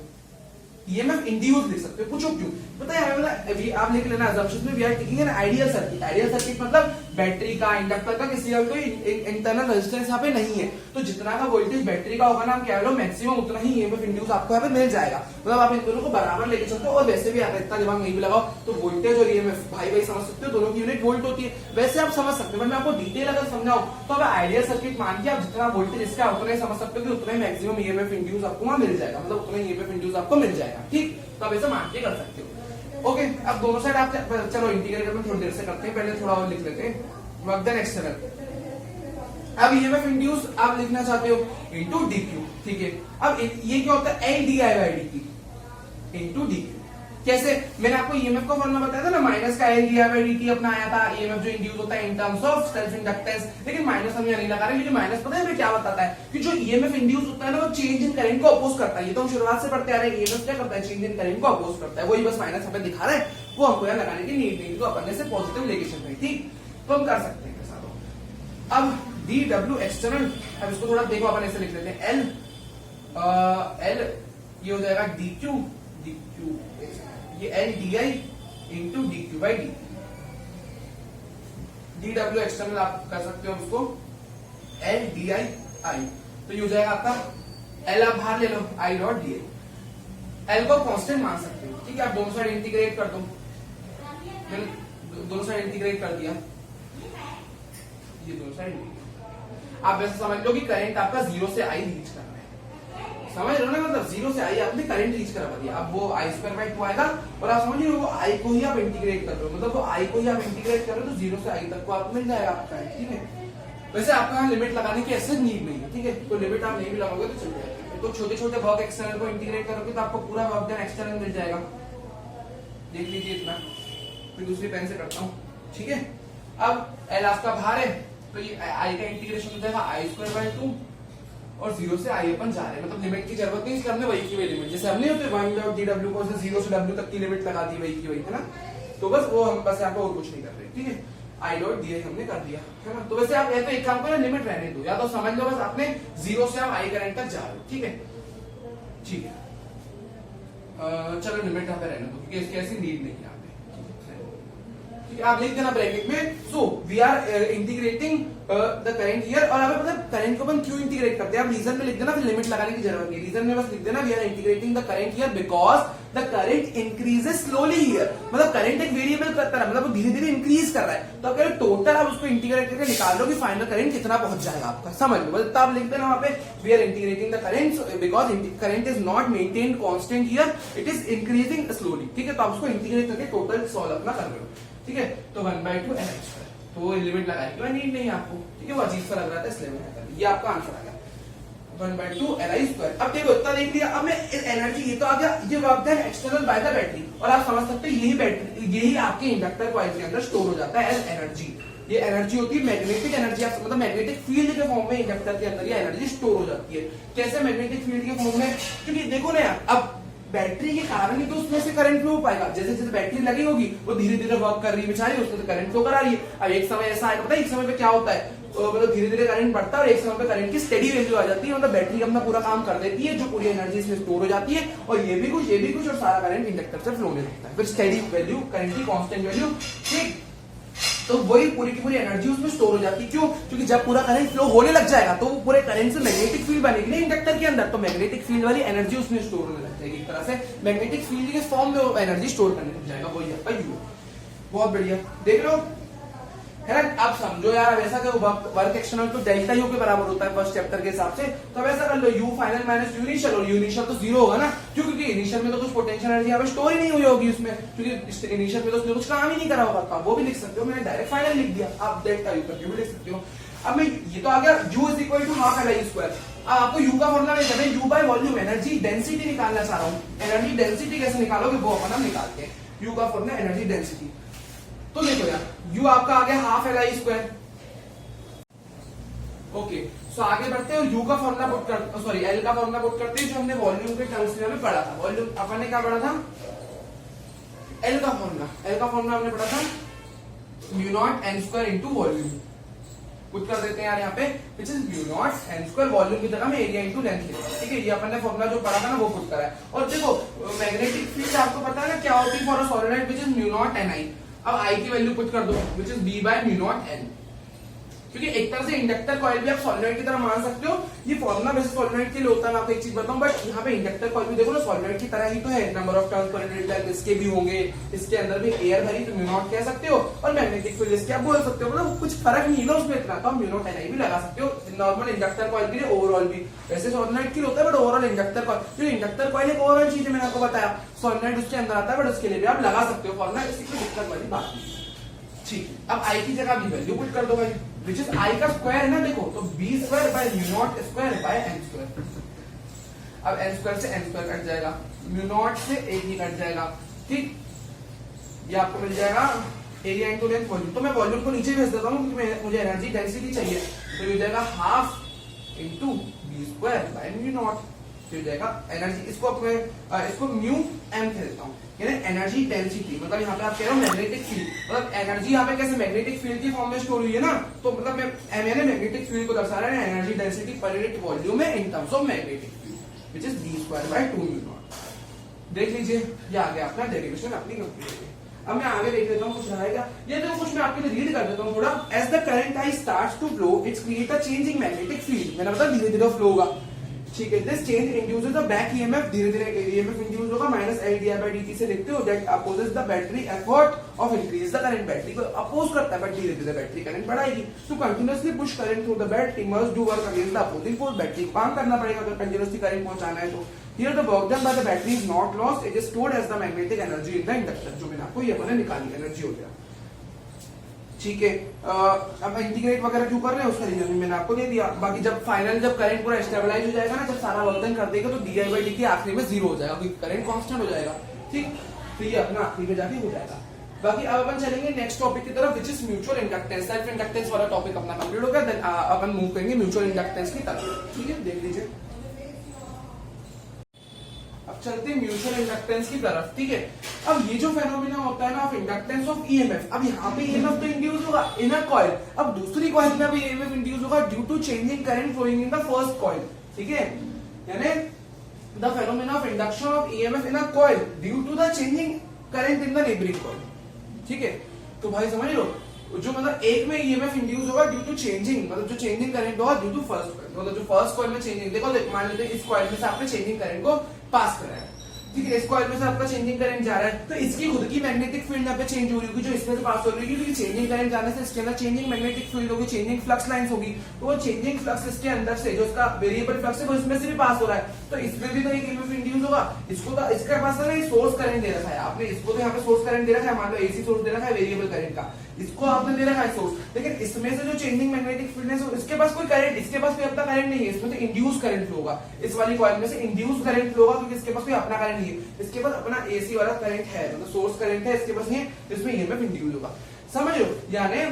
ईएमएफ इंड्यूस लिख सकते हो, पूछो क्यों, पता है आप लिख लेना assumptions में we are taking an ideal circuit, ideal circuit मतलब बैटरी का, इंडक्टर का, किसी का कोई इंटरनल रेजिस्टेंस यहाँ पे नहीं है, तो जितना का वोल्टेज बैटरी का होगा ना, हम कह रहे हो मैक्सिमम उतना ही ईएमएफ इंड्यूस आपको यहाँ पे मिल जाएगा, मतलब आप इन दोनों को बराबर लेके चलते हो। और वैसे भी आप इतना दिमाग नहीं भी लगाओ तो वोल्टेज और ईएमएफ भाई भाई समझ सकते हो, दोनों की यूनिट वोल्ट होती है, वैसे आप समझ सकते हो, मैं आपको डिटेल अगर समझाऊं तो अब आइडियल सर्किट मान के आप जितना वोल्टेज इसका उतना ही समझ सकते हो कि उतना ही मैक्सिमम ईएमएफ इंड्यूस आपको वहां मिल जाएगा, मतलब उतना ही ईएमएफ इंड्यूस आपको मिल जाएगा। ठीक, तो आप ऐसे मान के कर सकते हो। ओके, अब दोनों साइड आप चलो इंटीग्रेट में थोड़ी देर से करते हैं, पहले थोड़ा और लिख लेते हैं वर्क डन एक्सटर्नल। अब ईएमएफ इंड्यूस आप लिखना चाहते हो इनटू डीक्यू, ठीक है। अब ये क्या होता है, L D I by D T into DQ. कैसे, मैंने आपको ईएमएफ का फॉर्मूला बताया था ना, माइनस का L D I by D T अपना आया था, ईएमएफ जो इंड्यूस होता है इन टर्म्स ऑफ सेल्फ इंडक्टेंस, लेकिन माइनस हम यहाँ नहीं लगा रहे, क्योंकि माइनस पता है हमें क्या बताता है कि जो ईएमएफ इंड्यूस होता है ना वो चेंज इन करंट को अपोज करता है, ये तो हम शुरुआत से पढ़ते आ रहे हैं, ईएमएफ क्या करता है, चेंज इन करंट को अपोज करता है, वही बस माइनस हमें दिखा रहे हैं, वो हमको यहाँ लगाने की नीड नहीं, तो अपन ने से पॉजिटिव लेके चल रही। ठीक, तो हम कर सकते हैं। अब डी डब्ल्यू एक्सटर्नल, अब इसको थोड़ा देखो, अपन ऐसे लिख लेते हैं, एल ये हो जाएगा डी क्यू, ये L D I into D Q by D. D W external आप कर सकते हो उसको एल डी आई आई, तो ये हो जाएगा आपका एल, आप बाहर ले लो, I dot D I, L को कांस्टेंट मान सकते हो। ठीक है, आप दोनों साइड इंटीग्रेट कर दो, दोनों साइड इंटीग्रेट कर दिया, ये दोनों साइड आप वैसे समझ लो कि करंट आपका 0 से I रीच करना है, समझ रहे हो ना, मतलब 0 से I आपने करंट रीच करवा दिया, अब वो I स्क्वायर बाई 2 आएगा, और आप समझिए वो I को ही आप इंटीग्रेट कर रहे हो, मतलब वो I को ही आप इंटीग्रेट कर रहे हो तो 0 से I तक को आपको मिल जाएगा आपका। ठीक है, वैसे आपको यहाँ लिमिट लगाने की ऐसे नीड नहीं है, ठीक है, तो लिमिट आप नहीं भी लगाओगे तो चल जाएगा, तो छोटे छोटे वर्क एक्सटर्नल को इंटीग्रेट करोगे तो आपको पूरा वर्क डन एक्सटर्नल मिल जाएगा, देख लीजिए इतना, फिर दूसरी पेन से करता हूँ। ठीक है, अब एल आपका बाहर है, तो ये आई का इंटीग्रेशन हो जाएगा आई स्क्वायर बाई 2, और 0 से आई अपन जा रहे हैं, मतलब लिमिट की जरूरत नहीं, हमने वही की वही लिमिट, जैसे हमने होते वन डॉट डी डब्ल्यू को 0 से डब्ल्यू तक की लिमिट लगा दी, वही की वही, है ना, तो बस वो हम बस यहाँ पे और कुछ नहीं कर रहे। ठीक है, आई डॉट डी हमने कर दिया, है ना, तो वैसे आप तो एक काम करो, लिमिट रहने दो, या तो समझ लो बस आपने 0 से आप आई करंट तक जा रहे हो। ठीक है, ठीक है, चलो लिमिट यहाँ पे रहने दो क्योंकि इसकी ऐसी नीड नहीं है, आप लिख देना ब्रैकेट में, so we are integrating the current here, और हमें मतलब करंट को अपन क्यों इंटीग्रेट करते हैं, आप रीजन में लिख देना, फिर लिमिट लगाने की जरूरत नहीं, रीजन में बस लिख देना we are integrating the current here because the current increases slowly here, मतलब करंट एक वेरिएबल करता है, मतलब वो धीरे धीरे इंक्रीज कर रहा है, तो अगर टोटल आप उसको इंटीग्रेट करके निकाल लो कि फाइनल करंट कितना पहुंच जाएगा आपका, समझ लो, मतलब आप लिख देना वहां पे we are integrating the current because current is not maintained constant here, it is increasing slowly. ठीक है, तो आप उसको इंटीग्रेट करके टोटल सॉल्व अपना कर रहे हो। ठीक है, तो 1/2 एल एक्स स्क्वायर, तो लिमिट लगाने की नीड नहीं है आपको। ठीक है, वो अजीब सा लग रहा था इसलिए मैंने कर दिया, ये आपका आंसर आ गया 1/2 एल आई स्क्वायर। अब देखो इतना देख लिया, अब मैं एनर्जी ये तो आ गया, ये work done external bye the battery, और आप समझ सकते हो यही बैटरी, यही आपके इंडक्टर कॉइल के अंदर स्टोर हो जाता है एज एनर्जी। ये एनर्जी होती है मैग्नेटिक एनर्जी, आप मतलब मैग्नेटिक फील्ड के फॉर्म में इंडक्टर के अंदर ये एनर्जी स्टोर हो जाती है। कैसे मैग्नेटिक फील्ड के फॉर्म में, क्योंकि देखो ना यार, अब बैटरी के कारण ही तो उसमें से करंट फ्लो हो पाएगा, जैसे जैसे बैटरी लगी होगी वो धीरे धीरे वर्क कर रही है बेचारी, उसमें से करंट फ्लो करा रही है। अब एक समय ऐसा आएगा, पता है एक समय पे क्या होता है, मतलब धीरे धीरे करंट बढ़ता है और एक समय पे करंट की स्टेडी वैल्यू आ जाती है, मतलब बैटरी अपना पूरा काम कर देती है, जो पूरी एनर्जी इसमें स्टोर हो जाती है, और ये भी कुछ और सारा करंट इंडक्टर से फ्लो होने लगता है, फिर स्टेडी वैल्यू, करंट की कांस्टेंट वैल्यू। ठीक, तो वही पूरी की पूरी एनर्जी उसमें स्टोर हो जाती है। क्यों? क्योंकि जब पूरा करंट फ्लो होने लग जाएगा तो वो पूरे करंट से मैग्नेटिक फील्ड बनेगी ना इंडक्टर के अंदर, तो मैग्नेटिक फील्ड वाली एनर्जी उसमें स्टोर होने लग जाएगी, एक तरह से मैग्नेटिक फील्ड के फॉर्म में वो एनर्जी स्टोर करने लग जाएगा, वही आपका यू। बहुत बढ़िया, देख लो है ना। आप समझो यार, ऐसा कि वर्क एक्सटर्नल तो डेल्टा यू के बराबर होता है फर्स्ट चैप्टर के हिसाब से, तो अब ऐसा कर लो U final minus U initial, और यू इनिशियल तो जीरो होगा ना, क्यों, क्योंकि इनिशियल में तो कुछ पोटेंशियल एनर्जी यहाँ पे स्टोर ही नहीं हुई होगी उसमें, क्योंकि इनिशियल में तो उसने कुछ काम ही नहीं करा होगा, तो वो भी लिख सकते हो, मैंने डायरेक्ट फाइनल लिख दिया, आप डेल्टा यू करके भी लिख सकते हो। अब मैं ये तो आ गया u is equal to half L I square. अब आपको u का फॉर्मूला नहीं करना, u by volume energy density निकालना चाह रहा हूँ। एनर्जी डेंसिटी कैसे निकालोगे वो अपन हम निकालते हैं। u का फॉर्मूला एनर्जी डेंसिटी, तो देखो यार u आपका आ गया half L I square. Okay, so आगे बढ़ते हैं और u का फॉर्मूला पुट कर, सॉरी l का फॉर्मूला पुट करते हैं, जो हमने वॉल्यूम के टर्म्स में पढ़ा था। वॉल्यूम अपन ने क्या पढ़ा था, l का फॉर्मूला हमने पढ़ा था mu naught N square into volume. Put कर देते हैं यार यहाँ पे, विच is mu naught N square, volume की जगह में एरिया इंटू लेंथ लिखा, ठीक है। ये अपन ने फॉर्मूला जो पढ़ा था ना वो पुट करा है। और देखो मैग्नेटिक फील्ड आपको पता है ना क्या होती है for a solenoid, which is mu naught N I. अब आई की वैल्यू पुट कर दो, which is B by mu naught N, क्योंकि एक तरह से इंडक्टर कॉइल भी आप सॉलिनॉइड की तरह मान सकते हो। ये फॉर्मूला वैसे सॉलिनॉइड के लिए होता है, मैं आपको एक चीज बताऊं, बट यहाँ पे इंडक्टर कॉइल भी देखो ना सॉलिनॉइड की तरह ही तो है, number of turns per unit इसके भी होंगे, इसके अंदर भी एयर भरी तो म्यू नॉट कह सकते हो, और मैग्नेटिक फील्ड इसके आप बोल सकते हो, मतलब कुछ फर्क नहीं है ना उसमें इतना, तो आप म्यू नॉट एन आई भी लगा सकते हो नॉर्मल इंडक्टर कॉइल के लिए, ओवरऑल भी वैसे सॉलिनॉइड के लिए होता है, बट ओवरऑल इंडक्टर कॉइल, जो इंडक्टर कॉइल एक ओवरऑल चीज है, मैंने आपको बताया सॉलिनॉइड उसके अंदर आता है, बट उसके लिए भी आप लगा सकते हो फॉर्मूला, इसकी कोई दिक्कत वाली बात नहीं। ठीक, अब आई की जगह बी वैल्यू पुट कर दो भाई, विच इज आई का स्क्वायर है ना, देखो तो B square by mu naught square by N square. अब एन स्क्वायर से एन स्क्वायर कट जाएगा, म्यू नॉट से ए ही कट जाएगा, ठीक। ये आपको मिल जाएगा एरिया इंटू लेंथ वॉल्यूम। तो मैं वॉल्यूम को नीचे भेज देता हूँ क्योंकि मुझे एनर्जी डेंसिटी चाहिए, तो ये जाएगा half into B square by mu naught, तो जाएगा एनर्जी, इसको म्यू एम कह देता हूँ, यानी एनर्जी डेंसिटी, मतलब यहाँ पे आप कह रहे हो मैग्नेटिक फील्ड, मतलब एनर्जी यहाँ पे कैसे मैग्नेटिक फील्ड की फॉर्म में स्टोर हुई है ना, तो मतलब मैंने मैग्नेटिक फील्ड को दर्शा रहा है energy density per unit volume में in terms of magnetic field, which is B square by 2 mu naught. देख लीजिए ये आ गया अपना डेरिवेशन अपनी कंप्लीट। अब मैं आगे देख लेता हूँ कुछ रहेगा, ये देखो कुछ मैं आपके लिए रीड कर देता हूँ थोड़ा। As the current I starts to flow it's create a change in magnetic field, मैंने बताया धीरे धीरे फ्लो होगा, ठीक है। This change induces the back EMF, धीरे धीरे ईएमएफ इंड्यूस होगा, minus L D I by D से लिखते हो, that opposes the battery effort of increase the current, battery को अपोज करता है बट धीरे धीरे बैटरी करंट बढ़ाएगी। तो continuously push current through the battery must do work against the opposing force, battery को काम करना पड़ेगा अगर कंटिन्यूअसली करंट पहुंचाना है तो। Here the work done by the battery is not lost, it is stored as the magnetic energy in the inductor, जो मैंने आपको ये मैंने निकाली एनर्जी हो गया, ठीक है। अब इंटीग्रेट वगैरह क्यों कर रहे हैं उसका रीजन मैंने आपको दे दिया। बाकी जब फाइनल जब करंट पूरा स्टेबलाइज हो जाएगा ना, जब सारा वर्क डन कर देगा तो डी आई बाई डी के आखिरी में जीरो हो जाएगा, क्योंकि करंट कांस्टेंट हो जाएगा, ठीक। तो ये अपना आखिरी में जाके हो जाएगा। बाकी अब अपन चलेंगे नेक्स्ट टॉपिक की तरफ, which is mutual inductance. Self inductance वाला टॉपिक अपना कंप्लीट हो गया, देन अपन मूव करेंगे म्यूचुअल इंडक्टेंस की तरफ, ठीक है। देख लीजिए अब चलते हैं म्यूचुअल इंडक्टेंस की तरफ, ठीक है। अब ये जो फेनोमेना होता है ना ऑफ इंडक्टेंस ऑफ ईएमएफ, अब यहाँ पे ईएमएफ तो इंड्यूस होगा इन अ कॉइल, अब दूसरी कॉइल में भी ईएमएफ इंड्यूस होगा due to changing current flowing in the first coil, ठीक है। यानी the phenomena of induction of EMF in a coil due to the changing current in the neighbouring coil, ठीक है। तो भाई समझ लो, जो मतलब एक में ईएमएफ इंड्यूस होगा ड्यू टू चेंजिंग, मतलब जो चेंजिंग करंट होगा ड्यू टू फर्स्ट कॉइल, मतलब जो फर्स्ट कॉइल में चेंजिंग, देखो मान लेते हैं इस कॉइल में से आपने चेंजिंग करंट को पास कराया, ठीक है। इस कॉइल में से आपका चेंजिंग करंट जा रहा है, तो इसकी खुद की मैग्नेटिक फील्ड यहाँ पे चेंज हो रही होगी, जो इसमें से पास हो रही होगी, क्योंकि चेंजिंग करंट जाने से इसके अंदर चेंजिंग मैग्नेटिक फील्ड होगी, चेंजिंग फ्लक्स लाइंस होगी, तो वो चेंजिंग फ्लक्स इसके अंदर से जो इसका वेरिएबल फ्लक्स है वो इसमें से भी पास हो रहा है, तो इसमें भी तो एक ईएमएफ इंड्यूस होगा। इसको तो इसके पास है ना सोर्स करंट दे रखा है आपने, इसको तो यहाँ पे सोर्स करंट दे रखा है, मान लो एसी सोर्स दे रखा है वेरिएबल करंट का, इसको आपने दे रखा है सोर्स, लेकिन इसमें से जो चेंजिंग मैग्नेटिक फील्ड है इसके पास कोई करंट, इसके पास कोई अपना करंट नहीं है, इसमें तो इंड्यूस करंट फ्लो होगा, इस वाली कॉइल में से इंड्यूस करंट फ्लो होगा, क्योंकि इसके पास कोई अपना करंट नहीं है, इसके पास अपना एसी वाला करंट है, मतलब सोर्स करंट है, इसके पास नहीं है, इसमें ईएमएफ इंड्यूस होगा, समझ लो। यानी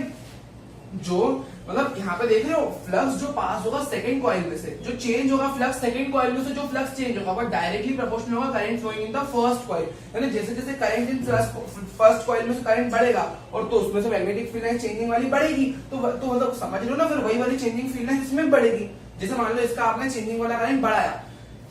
जो मतलब यहाँ पे देख रहे हो फ्लक्स जो पास होगा सेकंड कॉइल में से, जो चेंज होगा फ्लक्स सेकंड कॉइल में से, जो फ्लक्स चेंज होगा वो डायरेक्टली प्रोपोर्शनल होगा current flowing in the first coil, यानी जैसे जैसे करंट इन फर्स्ट कॉइल में से करंट बढ़ेगा और तो उसमें से मैग्नेटिक फील्ड लाइन चेंजिंग वाली बढ़ेगी, तो मतलब समझ लो ना, फिर वही वाली चेंजिंग फील्ड लाइन इसमें बढ़ेगी। जैसे मान लो इसका आपने चेंजिंग वाला करंट बढ़ाया,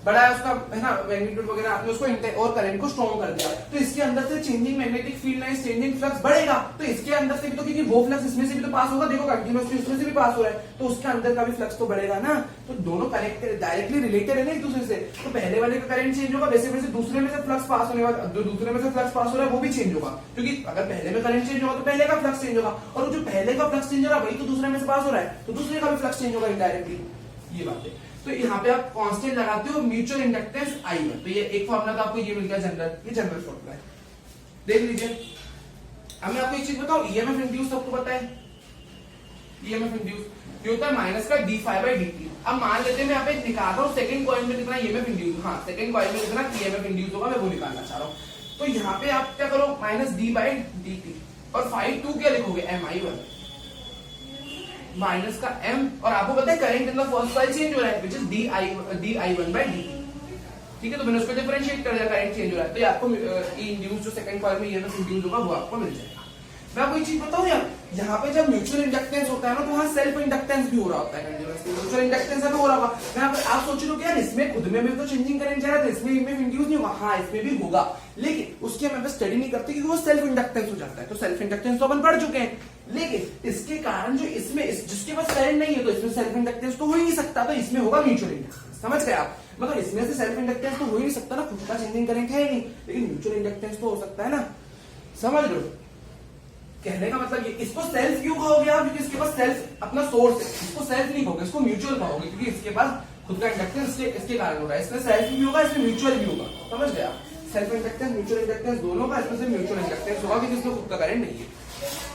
बड़ा है उसका, है ना, मैग्नीट्यूड वगैरह, आपने उसको और करंट को स्ट्रॉन्ग कर दिया, तो इसके अंदर से चेंजिंग मैग्नेटिक फील्ड है, चेंजिंग फ्लक्स बढ़ेगा, तो इसके अंदर से भी तो, क्योंकि वो फ्लक्स इसमें से भी तो पास होगा, देखो कंटिन्यूअसली इसमें से भी पास हो रहा है, तो उसके अंदर का भी फ्लक्स तो बढ़ेगा ना। तो दोनों कनेक्टेड, डायरेक्टली रिलेटेड है ना एक दूसरे से। तो पहले वाले का करंट चेंज होगा, वैसे वैसे दूसरे में से फ्लक्स पास होने वाला, जो दूसरे में से फ्लक्स पास हो रहा है वो भी चेंज होगा, क्योंकि अगर पहले में करंट चेंज होगा तो पहले का फ्लक्स चेंज होगा, और जो पहले का फ्लक्स चेंज हो रहा है वही तो दूसरे में से पास हो रहा है, तो दूसरे का भी फ्लक्स चेंज होगा इनडायरेक्टली, ये बात है। तो यहाँ पे आप कांस्टेंट लगाते हो म्यूचुअल इंडक्टेंस I1, तो ये एक फॉर्मूला तो आपको ये मिल गया जनरल, ये जनरल फॉर्मूला है, देख लीजिए। अब मैं आपको एक चीज बताऊं, ईएमएफ इंड्यूस सबको पता है, ईएमएफ इंड्यूस ये होता है माइनस का d∅dt। अब मान लेते हैं मैं यहाँ पे निकाल रहा हूँ सेकंड कॉइल में कितना ईएमएफ इंड्यूस, हाँ सेकंड कॉइल में कितना ईएमएफ इंड्यूस होगा, मैं वो निकालना चाह रहा हूँ। तो यहाँ पे आप क्या करो, माइनस d/dt, और ∅2 क्या लिखोगे, mi1 माइनस का m, और आपको पता है current in the first coil change हो रहा है, व्हिच इज di1/dt, ठीक है। तो मैंने उसको डिफरेंशिएट कर दिया, करंट चेंज हो रहा है, तो ये आपको इंड्यूस जो सेकंड कॉइल में ईएमएफ इंड्यूस होगा वो आपको मिल जाएगा। मैं आपको एक चीज बताऊं यार, यहाँ पे जब म्यूचुअल इंडक्टेंस होता है ना, तो वहाँ सेल्फ इंडक्टेंस भी हो रहा होता है कंटीन्यूअसली, म्यूचुअल इंडक्टेंस भी हो रहा होगा। यहाँ पे आप सोच लो कि यार इसमें खुद में तो चेंजिंग करंट जा रहा है, इसमें इंड्यूस नहीं होगा, हाँ इसमें भी होगा, लेकिन उसकी हम स्टडी नहीं करते क्योंकि वो सेल्फ इंडक्टेंस हो जाता है। तो सेल्फ इंडक्टेंस तो अपन पढ़ चुके हैं, लेकिन इसके कारण जो इसमें जिसके पास करंट नहीं है तो इसमें सेल्फ इंडक्टेंस तो हो ही नहीं सकता, तो इसमें होगा म्यूचुअल इंडक्टेंस, समझ गए आप। मतलब इसमें से सेल्फ इंडक्टेंस तो हो ही नहीं सकता ना, खुद का चेंजिंग करंट है नहीं, लेकिन म्यूचुअल इंडक्टेंस तो हो सकता है ना, समझ लो। कहने का मतलब ये, इसको सेल्फ क्यों कहोगे आप, क्योंकि इसके पास सेल्फ अपना सोर्स है, इसको सेल्फ नहीं कहोगे, इसको म्यूचुअल कहोगे, क्योंकि इसके पास खुद का इंडक्टेंस इसके कारण हो रहा है, इसमें सेल्फ भी होगा, इसमें म्यूचुअल भी होगा, समझ गए आप। सेल्फ इंडक्टेंस म्यूचुअल इंडक्टेंस दोनों का, इसमें से म्यूचुअल इंडक्टेंस होगा क्योंकि इसमें खुद का करंट नहीं है,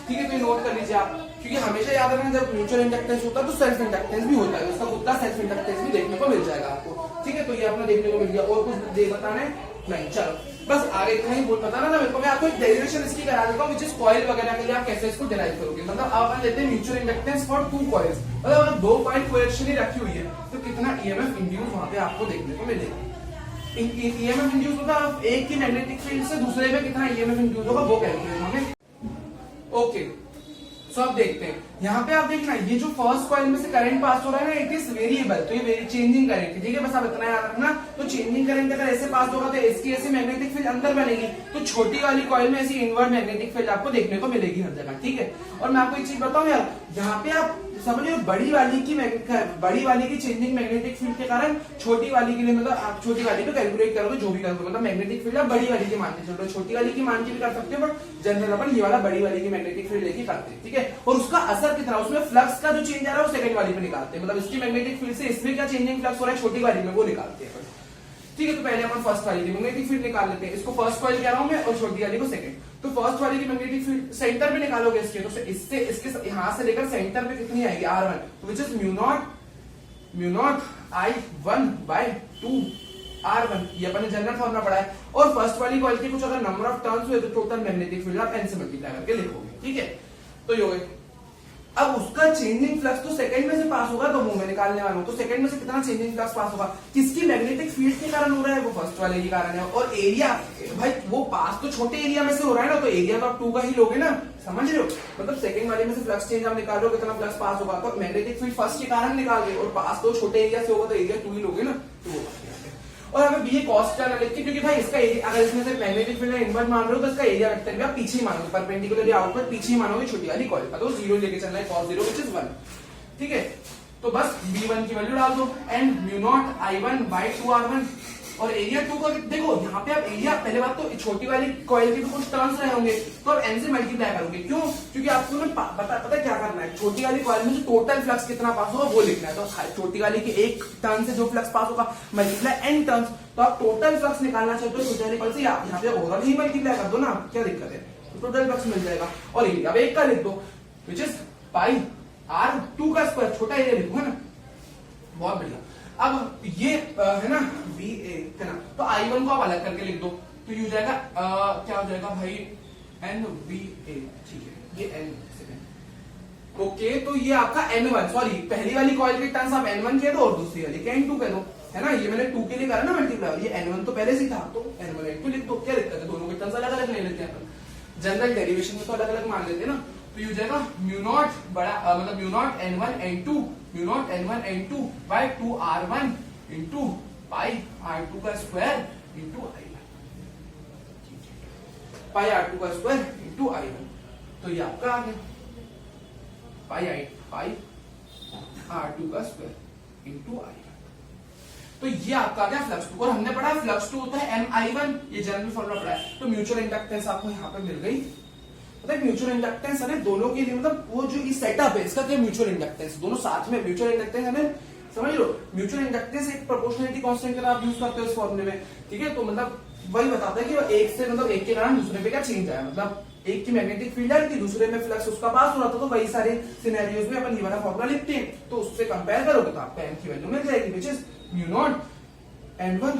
ठीक है। तो नोट कर लीजिए आप, क्योंकि हमेशा याद रखना जब म्यूचुअल इंडक्टेंस होता है तो सेल्फ इंडक्टेंस भी होता है, उसका खुद का सेल्फ इंडक्टेंस भी देखने को मिल जाएगा आपको, ठीक है। तो ये अपना देखने को मिल गया, और कुछ दे बताना है नहीं, चलो बस आगे इतना ही बोल बताना ना मेरे को। मैं आपको एक डेरिवेशन इसकी करा देता हूँ, विच इज कॉइल वगैरह के लिए आप कैसे इसको डिराइव करोगे। मतलब आप लेते हैं mutual inductance for two coils, मतलब अगर दो कॉइल कोएक्शनली रखी हुई है तो कितना ईएमएफ इंड्यूस वहां पे आपको देखने को मिलेगा। ईएमएफ इंड्यूस होगा एक की मैग्नेटिक फील्ड से दूसरे में कितना ईएमएफ इंड्यूस होगा वो कैलकुलेट हमें, ओके। सो अब देखते हैं, यहाँ पे आप देखना ये जो फर्स्ट कॉइल में से करंट पास हो रहा है ना, इट इज वेरिएबल, तो ये चेंजिंग करंट है, ठीक है। बस आप इतना याद रखना, तो चेंजिंग करंट अगर ऐसे पास होगा तो इसकी ऐसी मैग्नेटिक फील्ड अंदर बनेगी, तो छोटी वाली कॉइल में ऐसी इनवर्ट मैग्नेटिक फील्ड आपको देखने को मिलेगी हर जगह, ठीक है। और मैं आपको एक चीज बताऊं यार, यहाँ पे आप समझिए बड़ी वाली की चेंजिंग मैग्नेटिक फील्ड के कारण छोटी वाली के लिए, मतलब आप छोटी वाली पे कैलकुलेट करोगे जो भी करोगे, मतलब मैग्नेटिक फील्ड आप बड़ी वाली की मान के चल रहे हो, छोटी वाली की मान के भी कर सकते हो, बट जनरल अपन ये वाला बड़ी वाली की मैग्नेटिक फील्ड लेके करते हैं, ठीक है। और उसका असर कितना, उसमें फ्लक्स का जो चेंज आ रहा है वो सेकंड वाली पे निकालते हैं, मतलब इसकी मैग्नेटिक फील्ड से इसमें क्या चेंजिंग फ्लक्स हो रहा है छोटी वाली में वो निकालते हैं, ठीक है। तो पहले अपन फर्स्ट वाली की मैग्नेटिक फील्ड निकाल लेते हैं, इसको फर्स्ट कॉइल कह रहा हूं मैं और छोटी वाली को सेकंड। तो फर्स्ट वाली की मैग्नेटिक फील्ड सेंटर में निकालोगे इसके, तो इससे इसके यहां से लेकर सेंटर पे कितनी आएगी R1, which is mu not I1/2 R1, ये अपन जनरल फॉर्मूला पढ़ा है। और फर्स्ट वाली कॉइल की कुछ अगर नंबर ऑफ टर्न्स हुए तो टोटल मैग्नेटिक फील्ड आप n से मल्टीप्लाई करके लिखोगे, ठीक है। तो ये हो गए। अब उसका चेंजिंग फ्लक्स तो सेकंड में से पास होगा, तो वो मैं निकालने वाला हूं, तो सेकंड में से कितना चेंजिंग फ्लक्स पास होगा, किसकी मैग्नेटिक फील्ड के कारण हो रहा है, वो फर्स्ट वाले के कारण है। और एरिया भाई वो पास तो छोटे एरिया में से हो रहा है ना, तो एरिया तो आप 2 का ही लोगे ना, समझ रहे हो। मतलब सेकंड वाले में से फ्लक्स चेंज आप निकाल रहे हो, कितना फ्लक्स पास होगा, तो मैग्नेटिक फील्ड फर्स्ट के कारण निकाल रहे, और पास तो छोटे एरिया से होगा तो एरिया 2 ही लोगे ना, तो वो और हमें बी कॉस टर्न लिख के, क्योंकि भाई इसका एरिया अगर इसमें से मैग्नेटिक फील्ड इनवर्ट मान रहे हो तो इसका एरिया वेक्टर भी आप पीछे ही मानोगे, परपेंडिकुलरली आउटवर्ड पीछे ही मानोगे छोटी वाली कॉइल का, तो 0 लेके चलना है, cos 0 which is 1, ठीक है। तो बस B1 की वैल्यू डाल दो and mu naught I1/2 R1, और एरिया 2 का देखो यहाँ पे आप एरिया, पहले बात तो छोटी वाली कॉइल के भी कुछ टर्न्स रहे होंगे तो आप n से मल्टीप्लाई करोगे, क्यों, क्योंकि आपको पता क्या करना है, छोटी वाली कॉइल में जो टोटल फ्लक्स कितना पास होगा वो लिखना है। तो छोटी वाली के एक टर्न से जो फ्लक्स पास होगा मल्टीप्लाई n टर्न्स, तो आप टोटल फ्लक्स निकालना चाहते हो छोटी वाली कॉइल से, यहाँ पे ओवरऑल ही मल्टीप्लाई कर दो ना, क्या दिक्कत है, तो टोटल फ्लक्स मिल जाएगा। और एरिया अब एक का लिख दो, विच इज पाई R2 का स्क्वायर, छोटा एरिया लिखो है ना, बहुत बढ़िया। अब ये है ना VA है ना, तो I1 को आप अलग करके लिख दो, तो ये हो जाएगा क्या हो जाएगा भाई NVA, ठीक है, ये N सेकंड, ओके। तो ये आपका N1, सॉरी पहली वाली कॉइल के टर्न्स आप N1 कह दो और दूसरी वाली के N2 कह दो, है ना, ये मैंने 2 के लिए करा ना मल्टीप्लाई, ये N1 तो पहले से ही था, तो N1 N2 लिख दो, क्या दिक्कत है, दोनों के टर्न्स अलग अलग ले लेते हैं अपन, जनरल डेरिवेशन में तो अलग अलग मान लेते हैं ना। तो ये हो जाएगा म्यू नॉट मतलब mu naught N1 N2 mu naught N1 N2 by 2 R1 into pi R2 का स्क्वायर इंटू I1, पाई R2 का स्क्वायर इंटू I1, तो ये आपका आ गया पाई R2 का स्क्वायर इंटू I1। तो ये आपका आ गया फ्लक्स 2, और हमने पढ़ा फ्लक्स 2 होता है MI1, ये जनरल फॉर्मूला पढ़ा है। तो म्यूचुअल इंडक्टेंस आपको यहाँ पे मिल गई। मतलब म्यूचुअल इंडक्टेंस है दोनों के लिए, मतलब वो जो इस सेटअप है इसका क्या म्यूचुअल इंडक्टेंस, दोनों साथ में म्यूचुअल इंडक्टेंस है, समझ लो। म्यूचुअल इंडक्टेंस एक प्रोपोर्शनलिटी कांस्टेंट का आप यूज करते हो इस फॉर्मूले में, ठीक है। तो मतलब वही बताता है कि एक से मतलब एक के कारण दूसरे पे क्या चेंज आया, मतलब एक की मैग्नेटिक फील्ड आ रही थी, दूसरे में फ्लक्स उसका पास हो रहा था, तो वही सारे सिनेरियोज में अपन ये वाला फॉर्मूला लिखते हैं। तो उससे कंपेयर करोगे तो आपको m की वैल्यू मिल जाएगी, विच is mu naught n1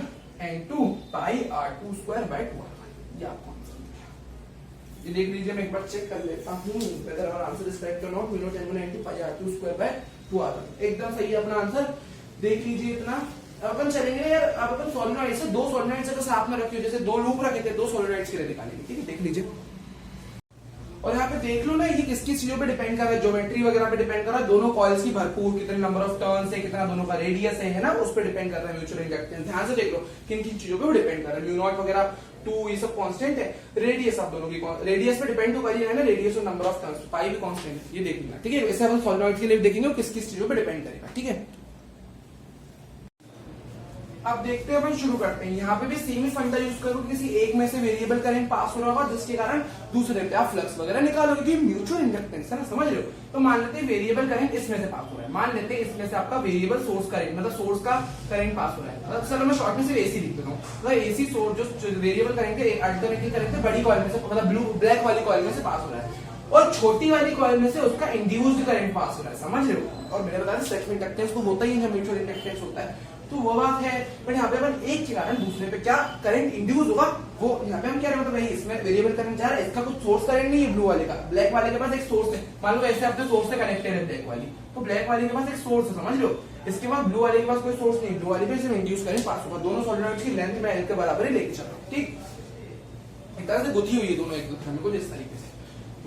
n2 pi R2 square by 2R1। ये आपको आंसर मिल गया। ये देख लीजिए, मैं एक बार चेक कर लेता हूं whether our answer is correct और not. Mu naught n1 n2 pi R2 square by 2R1 एकदम सही है अपना आंसर। देख लीजिए इतना। अपन चलेंगे यार, अब अपन सोलेनॉइड से दो सोलेनॉइड से साथ में रखियो, जैसे दो लूप रखे थे, दो सोलेनॉइड्स के लिए निकालेंगे, ठीक है। देख लीजिए, और यहाँ पे देख लो ना, ये किसकी चीजों पे डिपेंड कर रहा है, ज्योमेट्री वगैरह पे डिपेंड कर रहा है। दोनों कॉइल्स की भरपूर कितने नंबर ऑफ टर्न्स है, कितना दोनों का रेडियस है ना, उस पर डिपेंड कर रहा है म्यूचुअल इंडक्टेंस। ध्यान से देख लो किन किन चीजों पे वो डिपेंड कर रहा है। म्यू नॉट वगैरह 2 ये सब कांस्टेंट है, रेडियस आप दोनों की रेडियस पे डिपेंड तो कर ही है ना, रेडियस और नंबर ऑफ टर्न्स, पाई भी कांस्टेंट है, ये देख लेना, ठीक है। वैसे अपन सोलेनॉइड के लिए देखेंगे किस किस चीजों पे डिपेंड करेगा, ठीक है। अब देखते हैं, अपन शुरू करते हैं। यहाँ पे भी सेम ही फंडा यूज करो, किसी एक में से वेरिएबल करंट पास हो रहा होगा जिसके कारण दूसरे पे आप फ्लक्स वगैरह निकालोगे, क्योंकि म्यूचुअल इंडक्टेंस है ना, समझ रहे हो। तो मान लेते हैं वेरिएबल करंट इसमें से पास हो रहा है, मान लेते हैं इसमें से आपका वेरिएबल सोर्स करंट, मतलब सोर्स का करंट पास हो रहा है। मतलब चलो मैं शॉर्ट में सिर्फ एसी लिख देता हूँ। तो एसी सोर्स जो वेरिएबल करंट है अल्टरनेटिव करंट है बड़ी कॉइल में से, मतलब ब्लैक वाली कॉइल में से पास हो रहा है, और छोटी वाली कॉइल में से उसका इंड्यूस्ड करंट पास हो रहा है, समझ रहे हो। और मैंने बताया सेल्फ इंडक्टेंस तो होता ही है, म्यूचुअल इंडक्टेंस होता है, तो वो बात है। पर यहाँ पे अपन एक के कारण दूसरे पे क्या करंट इंड्यूस होगा, वो यहाँ पे हम क्या मतलब भाई इसमें वेरिएबल करंट जा रहा है, इसका कुछ सोर्स करंट नहीं है ब्लू वाले का, ब्लैक वाले के पास एक सोर्स है। मान लो ऐसे अपने सोर्स से कनेक्टेड है ब्लैक वाली, तो ब्लैक वाले के पास एक सोर्स है, समझ लो। इसके बाद ब्लू वाले के पास कोई सोर्स नहीं, ब्लू वाले पे सिर्फ इंड्यूस करंट पास होगा। दोनों सोलेनॉइड्स की लेंथ में एल के बराबर ही लेके चल रहा हूँ, ठीक। एक तरह से गुथी हुई है दोनों एक दूसरे में कुछ इस तरीके से।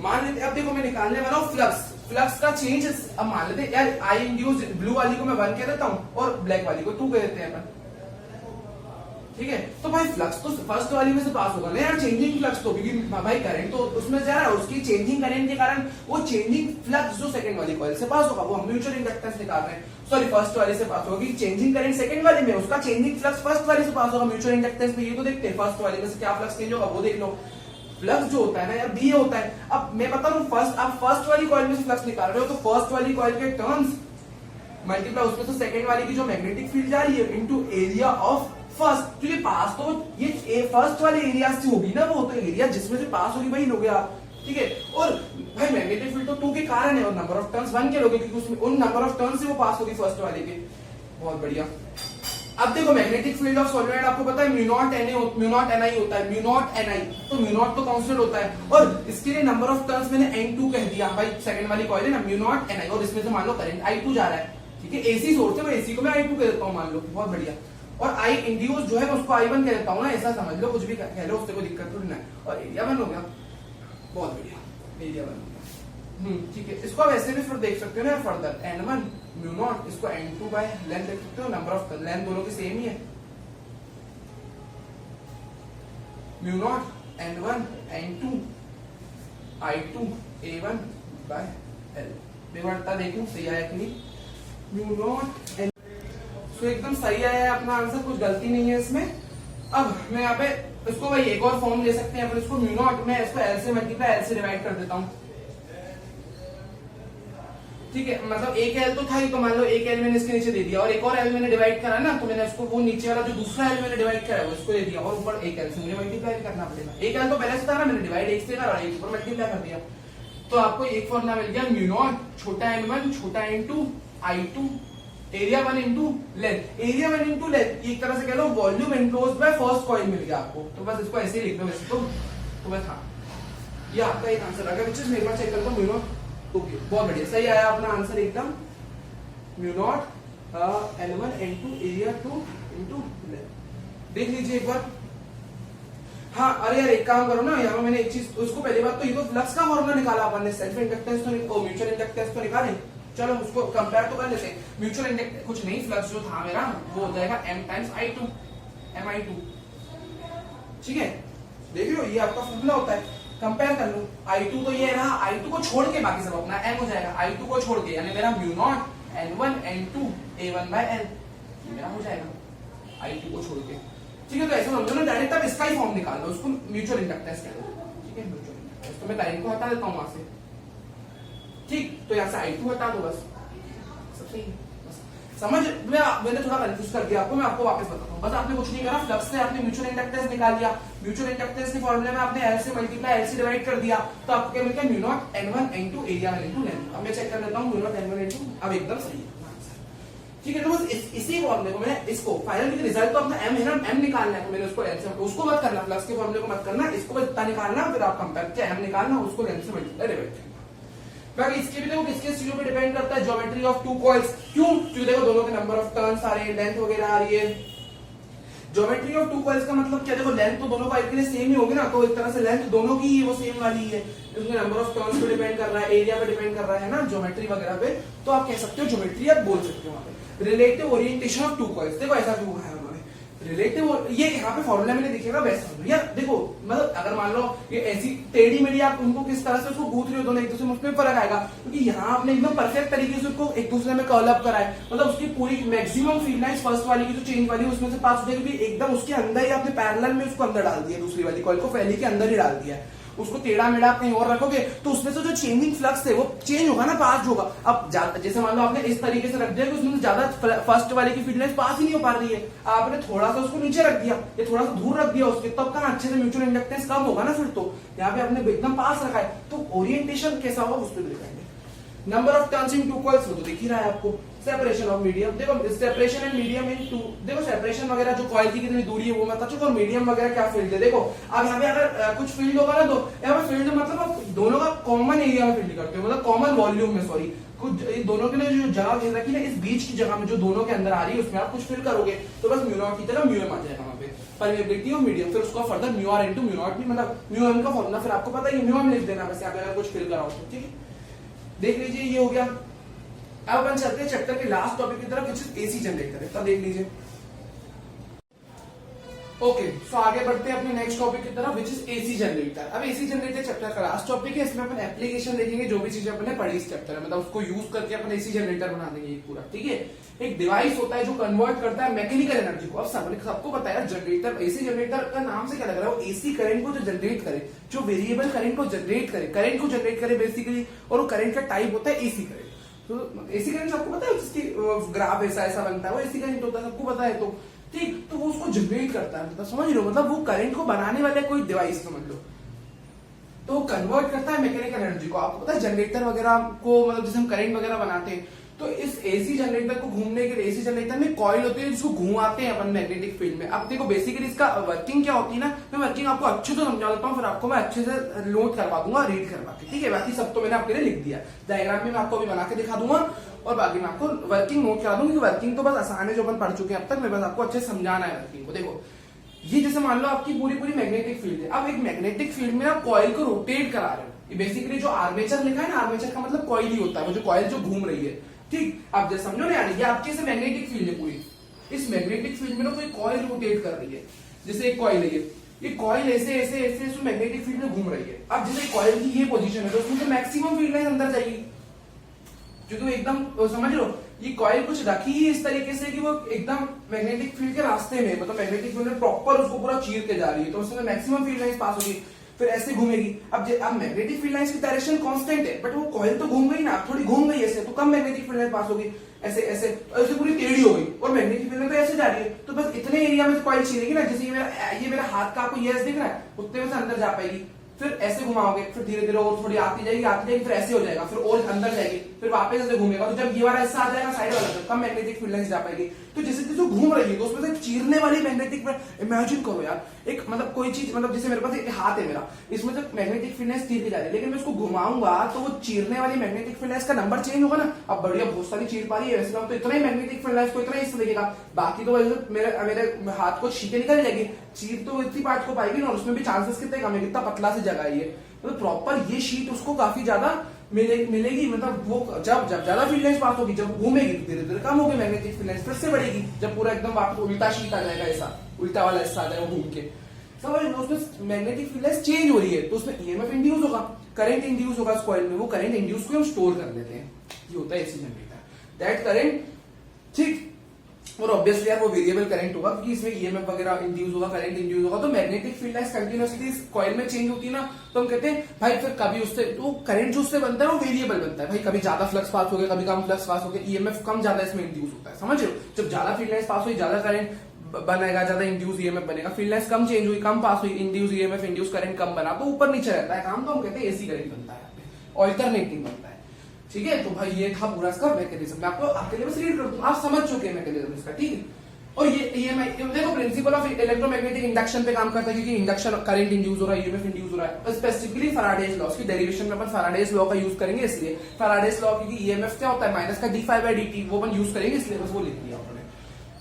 मान लेते अब देखो मैं निकालने वाला हूँ फ्लक्स, फ्लक्स का चेंज। अब मान लेते यार आई इंड्यूस ब्लू वाली को मैं 1 कह देता हूँ और ब्लैक वाली को 2 कह देते हैं अपन, ठीक है। तो भाई फ्लक्स तो फर्स्ट वाली में से पास होगा ना यार, चेंजिंग फ्लक्स तो, क्योंकि भाई करंट तो उसमें जा रहा है, उसकी चेंजिंग करंट के कारण वो चेंजिंग फ्लक्स जो सेकंड वाली कॉइल से पास होगा, वो हम म्यूचुअल इंडक्टेंस निकाल रहे हैं, सॉरी फर्स्ट वाली से पास होगा, क्योंकि चेंजिंग करंट सेकंड वाली में, उसका चेंजिंग फ्लक्स फर्स्ट वाली से पास होगा। म्यूचुअल इंडक्टेंस में ये तो देखते हैं फर्स्ट वाली में से क्या फ्लक्स चेंज होगा, वो देख लो। फ्लक्स जो होता है ना यार बी होता है। अब मैं बता रहा हूँ फर्स्ट, आप फर्स्ट वाली कॉइल में से फ्लक्स निकाल रहे हो, तो फर्स्ट वाली कॉइल के टर्न्स मल्टीप्लाई उसमें से सेकंड वाली की जो मैग्नेटिक फील्ड जा रही है इनटू एरिया ऑफ फर्स्ट, क्योंकि पास तो ये फर्स्ट वाले एरिया से होगी ना, वो तो एरिया जिसमें से पास होगी वही लोगे आप, ठीक है। और भाई मैग्नेटिक फील्ड तो 2 के कारण है, और नंबर ऑफ टर्न्स 1 के लोगे, क्योंकि उसमें उन नंबर ऑफ टर्न्स से वो पास होगी फर्स्ट वाले के। बहुत बढ़िया। अब देखो मैग्नेटिक फील्ड ऑफ सोलेनॉइड आपको पता है म्यू नॉट एन आई होता है, म्यू नॉट एन आई, तो म्यू नॉट तो कांस्टेंट होता है, और इसके लिए नंबर ऑफ टर्न्स मैंने n2 कह दिया भाई, सेकंड वाली कॉइल है ना, म्यू नॉट एन आई, और इसमें से मान लो करंट I2 जा रहा है, ठीक है। एसी सोर्स है, एसी को मैं I2 कह देता हूँ मान लो, बहुत बढ़िया। और आई इंड्यूस जो है मैं उसको I1 कह देता हूँ ना, ऐसा समझ लो, कुछ भी कह लो, उससे कोई दिक्कत थोड़ी ना है। और एरिया 1 हो गया, बहुत बढ़िया, एरिया 1 हो गया, ठीक है। इसको आप ऐसे भी फिर देख सकते हो ना फर्दर, n1 म्यू नॉट, इसको n2 बाय लेंथ देख सकते हो, नंबर ऑफ लेंथ दोनों की सेम ही है, mu naught n1 n2 I2 A1 by L। विवरणता देखूं सही आया कि नहीं, म्यू नॉट n, तो एकदम सही आया है अपना आंसर, कुछ गलती नहीं है इसमें। अब मैं यहाँ पे इसको भाई एक और फॉर्म ले सकते हैं अपन, इसको म्यू नॉट में इसको L से मल्टीप्लाई L से डिवाइड कर देता हूँ, ठीक है। मतलब एक L तो था ही, तो मान लो एक L मैंने इसके नीचे दे दिया, और एक और L मैंने डिवाइड करा ना, तो मैंने उसको वो नीचे वाला जो दूसरा L मैंने डिवाइड करा है वो इसको दे दिया, और ऊपर एक L से मुझे मल्टीप्लाई करना पड़ेगा। एक L तो पहले से था ना, मैंने डिवाइड एक से करा और एक ऊपर मल्टीप्लाई कर दिया, तो आपको एक फॉर्मूला मिल गया म्यू नॉट छोटा n1 छोटा n2 I2 area 1 into length, area 1 into length, एक तरह से कह लो volume enclosed by first coil मिल गया आपको। तो बस इसको ऐसे ही लिख दो वैसे तो बस हाँ, ये आपका एक आंसर आ गया, विच इज मेरे पास चेक करता हूँ म्यू नॉट, ओके बहुत बढ़िया सही आया अपना आंसर एकदम, mu naught n1 n2 area 2 into length. देख लीजिए एक बार। हाँ अरे यार एक काम करो ना, यहाँ मैंने एक चीज, उसको पहली बात तो ये तो फ्लक्स का फॉर्मूला निकाला अपन ने, सेल्फ इंडक्टेंस तो म्यूचुअल इंडक्टेंस तो निकाले, चलो उसको कंपेयर तो कर लेते हैं। म्यूचुअल इंडक्टेंस कुछ नहीं, फ्लक्स जो था मेरा वो हो जाएगा m टाइम्स I2 Mi2, ठीक है। देख रहे हो ये आपका फॉर्मूला होता है, कंपेयर कर लो। I2 तो ये रहा, I2 को छोड़ के बाकी सब अपना m हो जाएगा, I2 को छोड़ के यानी मेरा mu naught N1 N2 A1/L मेरा हो जाएगा I2 को छोड़ के, ठीक है। तो ऐसा समझो ना, डायरेक्ट आप इसका ही फॉर्म निकाल लो, उसको म्यूचुअल इंडक्टेंस कह लो, ठीक है। म्यूचुअल इंडक्टेंस तो मैं लाइन को हटा देता हूं वहां से, ठीक। तो यहाँ से I2 हटा दो, बस सब सही है। समझ मैंने थोड़ा कंफ्यूज कर दिया आपको, मैं आपको वापस बताता हूँ। बस आपने कुछ नहीं करा, फ्लक्स से आपने म्यूचुअल इंडक्टेंस निकाल लिया, म्यूचुअल इंडक्टेंस के फॉर्मूले में आपने L से मल्टीप्लाई L से डिवाइड कर दिया, तो आपको क्या मिलता है, mu naught N1 N2 area में इनटू लेंथ। अब मैं चेक कर लेता हूँ म्यू नॉट N1 N2, अब एकदम सही है, ठीक है। तो बस इसी फॉर्मूले को मैं इसको फाइनल रिजल्ट तो अपना m है ना, m निकालना है, तो मैंने उसको l से, उसको मत करना, फ्लक्स के फॉर्मूले को मत करना, इसको बस इतना निकालना, फिर आप कंपेयर किया m निकालना, उसको l से मल्टीप्लाई डिवाइड करना। बाकी इसके भी देखो किसके चीजों पे डिपेंड करता है, ज्योमेट्री ऑफ टू कॉइल्स। क्यों? क्योंकि देखो दोनों के नंबर ऑफ टर्न्स आ रहे हैं, लेंथ वगैरह आ रही है। ज्योमेट्री ऑफ टू कॉइल्स का मतलब क्या, देखो लेंथ तो दोनों का एक सेम ही होगी ना, तो एक तरह से लेंथ दोनों की वो सेम वाली है, उसमें नंबर ऑफ टर्न्स पे डिपेंड कर रहा है, एरिया पे डिपेंड कर रहा है ना, ज्योमेट्री वगैरह पे। तो आप कह सकते हो ज्योमेट्री आप बोल सकते हो वहां पे। Relative orientation of two coils, देखो ऐसा क्यों है रिलेटिव, ये यहाँ पे फॉर्मूला में दिखेगा वैसा यार। देखो मतलब अगर मान लो ये ऐसी टेढ़ी मेढ़ी आप उनको किस तरह से उसको गूंथ रहे हो दोनों एक दूसरे में, उसमें फर्क आएगा, क्योंकि यहाँ आपने एकदम परफेक्ट तरीके से उसको एक दूसरे में कर्ल अप करा है, मतलब उसकी पूरी मैक्सिमम फील्ड लाइंस फर्स्ट वाली की जो चेंज वाली उसमें से पास हो जाएगी, एकदम उसके अंदर ही आपने पैरेलल में उसको अंदर डाल दिया, दूसरी वाली कॉइल को पहले के अंदर ही डाल दिया है। उसको टेढ़ा मेढ़ा आप कहीं और रखोगे तो उसमें से जो चेंजिंग फ्लक्स है वो चेंज होगा ना, पास होगा। अब जैसे मान लो आपने इस तरीके से रख दिया कि उसमें ज्यादा फर्स्ट वाले की फील्ड लाइन पास ही नहीं हो पा रही है, आपने थोड़ा सा उसको नीचे रख दिया या थोड़ा सा दूर रख दिया उसके, तब कहाँ अच्छे से म्यूचुअल इंडक्टेंस कम होगा ना। फिर तो यहाँ पे आपने एकदम पास रखा है, तो ओरिएंटेशन कैसा होगा उस पर डिपेंड है। Number of turns in two coils वो तो दिख ही रहा है आपको। सेपरेशन ऑफ मीडियम, देखो separation and medium in two, देखो सेपरेशन वगैरह जो कॉइल की कितनी दूरी है वो मैं बता चुका हूं, मीडियम वगैरह क्या फील्ड है। देखो अब यहाँ पे अगर कुछ फील्ड होगा ना, तो यहाँ पे फील्ड मतलब आप दोनों का कॉमन एरिया में फील्ड करते हो, मतलब कॉमन वॉल्यूम में, सॉरी कुछ दोनों के लिए जो जगह घेर रखी है इस बीच की जगह में जो दोनों के अंदर आ रही है उसमें आप कुछ फील करोगे, तो बस म्यू नॉट की तरह म्यू एम आ जाएगा वहां पे, परमेबिलिटी ऑफ मीडियम। फिर उसको further mu R into mu naught भी, मतलब म्यू एम का फॉर्मूला फिर आपको पता है, म्यू एम लिख देना वैसे आप अगर कुछ फील कराओ तो, ठीक है। देख लीजिए ये हो गया। अब अपन चलते हैं चैप्टर के लास्ट टॉपिक की तरफ, विच इज एसी जनरेटर, तब देख लीजिए। ओके सो आगे बढ़ते हैं अपने नेक्स्ट टॉपिक की तरफ, विच इज एसी जनरेटर। अब एसी जनरेटर चैप्टर का लास्ट टॉपिक है, इसमें अपन एप्लीकेशन देखेंगे, जो भी चीजें अपने पढ़ी इस चैप्टर में, मतलब उसको यूज करके अपन एसी जनरेटर बना देंगे पूरा, ठीक है। एक डिवाइस होता है जो कन्वर्ट करता है मैकेनिकल एनर्जी को। अब सबको पता है जनरेटर, एसी जनरेटर का नाम से क्या लग रहा है, वो एसी करंट को जो जनरेट करे, जो वेरिएबल करंट को जनरेट करे, करंट को जनरेट करे बेसिकली, और वो करंट का टाइप होता है एसी करंट। तो एसी करंट आपको पता है, उसकी ग्राफ ऐसा ऐसा बनता है, वो एसी करंट होता है, सबको पता है। तो ठीक, तो वो उसको जनरेट करता है, मतलब समझ लो, मतलब वो करंट को बनाने वाले कोई डिवाइस समझ लो, तो वो कन्वर्ट करता है मैकेनिकल एनर्जी को। आपको पता है जनरेटर वगैरह को, मतलब जैसे हम करंट वगैरह बनाते हैं, तो इस एसी जनरेटर को घूमने के लिए, एसी जनरेटर में कॉइल होती है जिसको घुमाते हैं अपन मैग्नेटिक फील्ड में। अब देखो बेसिकली इसका वर्किंग क्या होती है ना, मैं वर्किंग आपको अच्छे से समझा देता हूँ, फिर आपको मैं अच्छे से नोट करवा दूंगा, रीड करवा के, ठीक है। बाकी सब तो मैंने आपके लिए लिख दिया, डायग्राम में मैं आपको अभी बना के दिखा दूंगा, और बाकी मैं आपको वर्किंग नोट करा दूंगी। वर्किंग तो बस आसान है, जो अपन पढ़ चुके हैं अब तक, मैं बस आपको अच्छे से समझाना है वर्किंग को। देखो ये जैसे मान लो आपकी पूरी पूरी मैग्नेटिक फील्ड है, अब एक मैग्नेटिक फील्ड में आप कॉइल को रोटेट करा रहे हो। बेसिकली जो आर्मेचर लिखा है ना, आर्मेचर का मतलब कॉइल ही होता है, वो जो कॉइल जो घूम रही है, ठीक। आप जैसे समझो ना यार, ये आपकी ऐसे मैग्नेटिक फील्ड है पूरी, इस मैग्नेटिक फील्ड में ना कोई कॉइल रोटेट कर रही है, जैसे एक कॉइल है ये कॉइल ऐसे ऐसे ऐसे मैग्नेटिक फील्ड में घूम रही है। अब जैसे कॉइल की ये पोजीशन है, तो उसमें तो मैक्सिमम फील्ड लाइन अंदर जाएगी, क्योंकि एकदम समझ लो ये कॉइल कुछ रखी ही इस तरीके से कि वो एकदम मैग्नेटिक फील्ड के रास्ते में, मतलब मैग्नेटिक फील्ड में प्रॉपर उसको पूरा चीर के जा रही है, तो उसमें मैक्सिमम फील्ड लाइन पास होगी, फिर ऐसे घूमेगी। अब मैग्नेटिक फील्ड लाइंस की डायरेक्शन कांस्टेंट है, बट वो कॉइल तो घूम गई ना, थोड़ी घूम गई ऐसे, तो कम मैग्नेटिक फील्ड लाइन पास होगी, ऐसे ऐसे ऐसे पूरी टेढ़ी हो गई, और मैग्नेटिक फील्ड लाइन तो ऐसे जा रही है, तो बस इतने एरिया में कॉइल चीरेगी ना, जैसे ये मेरा हाथ का आपको ये दिख रहा है, उतने में से अंदर जा पाएगी। फिर ऐसे घुमाओगे, फिर धीरे धीरे और थोड़ी आती जाएगी, फिर ऐसे हो जाएगा, फिर और अंदर जाएगी, फिर वापस ऐसे घूमेगा, तो जब ये वाला हिस्सा आ जाएगा साइड वाला, तो कम मैग्नेटिक फील्ड लाइंस जा पाएगी। तो जैसे जैसे घूम रही है, तो उसमें से चीरने वाली मैग्नेटिक, इमेजिन करो यार, एक मतलब कोई चीज, मतलब जैसे मेरे पास एक हाथ है मेरा, इसमें से मैग्नेटिक फील्ड लाइंस चीर के जा रही है, लेकिन मैं उसको घुमाऊंगा तो वो चीरने वाली मैग्नेटिक फील्ड लाइंस का नंबर चेंज होगा ना। अब बढ़िया बहुत सारी चीर पा रही है, वैसे तो इतना ही मैग्नेटिक फील्ड लाइंस को इतना हिस्सा दिखेगा, बाकी तो मेरे हाथ को छीके निकल जाएगी, चीर तो इतनी पार्ट को पाएगी ना, और उसमें भी चांसेस कितने कम है, कितना पतला से जगह है ये, तो प्रॉपर ये शीट उसको काफी ज्यादा मिलेगी, मतलब वो जब जब ज्यादा फील्ड लाइंस पास होगी, जब घूमेगी तो धीरे धीरे कम होगी, मैग्नेटिक फील्ड लाइंस फिर से बढ़ेगी, जब पूरा एकदम वापस उल्टा शीट आ जाएगा, ऐसा उल्टा वाला हिस्सा आ जाएगा घूम के, समझ लो, उसमें मैग्नेटिक फील्ड लाइंस चेंज हो रही है, तो उसमें ईएमएफ इंड्यूस होगा, करंट इंड्यूस होगा कॉइल में, वो करंट इंड्यूस को हम स्टोर कर लेते हैं, ये होता है एसी जनरेटर, दैट करंट, ठीक। और ऑब्वियसली यार वो वेरिएबल करंट होगा, क्योंकि इसमें ईएमएफ वगैरह इंड्यूस होगा, करंट इंड्यूस होगा, तो मैग्नेटिक फील्ड लाइंस कंटिन्यूअसली इस कॉइल में चेंज होती है ना, तो हम कहते हैं भाई फिर कभी उससे तो करंट जो उससे बनता है वो वेरिएबल बनता है, भाई कभी ज्यादा फ्लक्स पास हो गया, कभी कम फ्लक्स पास हो गया, ईएमएफ कम ज्यादा इसमें इंड्यूस होता है, समझ रहे हो, जब ज्यादा फील्ड लाइंस पास हुई ज्यादा करंट बनेगा, ज्यादा इंड्यूस ईएमएफ बनेगा, फील्ड लाइंस कम चेंज हुई, कम पास हुई, इंड्यूस ईएमएफ इंड्यूस करंट कम बना, तो ऊपर नीचे रहता है काम, तो हम कहते हैं एसी करंट बनता है, ऑल्टरनेटिंग बनता है, ठीक है। तो भाई ये था पूरा इसका मैकेनिज्म, मैं आपको आपके लिए बस रीड कर दूं, आप समझ चुके हैं मैकेनिज्म इसका, ठीक है। और ये देखो प्रिंसिपल ऑफ इलेक्ट्रोमैग्नेटिक इंडक्शन पे काम करता है, क्योंकि इंडक्शन करंट इंड्यूस हो रहा है, ईएमएफ इंड्यूस हो रहा है, स्पेसिफिकली फैराडेज लॉ की डेरिवेशन में अपन फैराडेज लॉ का यूज करेंगे, इसलिए फैराडेज लॉ, क्योंकि ईएमएफ क्या होता है माइनस का d∅dt, वो अपन यूज करेंगे, इसलिए बस वो लिख दिया आपने।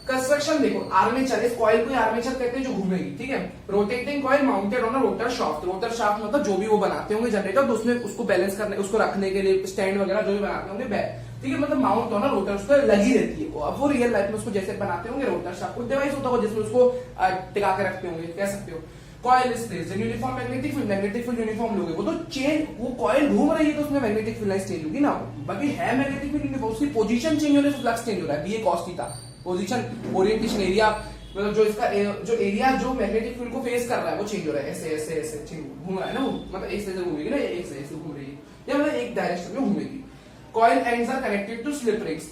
कंस्ट्रक्शन देखो, आर्मेचर, इस कॉइल को आर्मेचर कहते हैं जो घूमेगी, ठीक है। Rotating coil mounted on a rotor shaft, rotor shaft मतलब जो भी वो बनाते होंगे जनरेटर, तो उसमें उसको बैलेंस करने, उसको रखने के लिए स्टैंड वगैरह जो भी बनाते होंगे, ठीक है, मतलब माउंट होना रोटर उस पर लगी रहती है, अब वो रियल लाइफ में उसको जैसे बनाते होंगे रोटर शाफ्ट, कुछ डिवाइस होता होगा जिसमें उसको टिका के रखते होंगे, कह सकते हो। Coil is placed in uniform magnetic field, magnetic field uniform लोगे, वो तो चेंज, वो कॉइल घूम रही है तो उसमें मैग्नेटिक फील्ड लाइंस चेंज होगी ना, बाकी है मैग्नेटिक फील्ड, उसकी पोजीशन चेंज होने से फ्लक्स चेंज हो रहा है, BA cos theta, position orientation area, मतलब जो इसका जो एरिया जो मैग्नेटिक फील्ड को फेस कर रहा है वो चेंज हो रहा है, ऐसे ऐसे ऐसे घूम रहा है ना वो, मतलब एक से घूमेगी ना, एक से ऐसे घूम रही है, या मतलब एक डायरेक्शन में घूमेगी। Coil ends are connected to slip rings,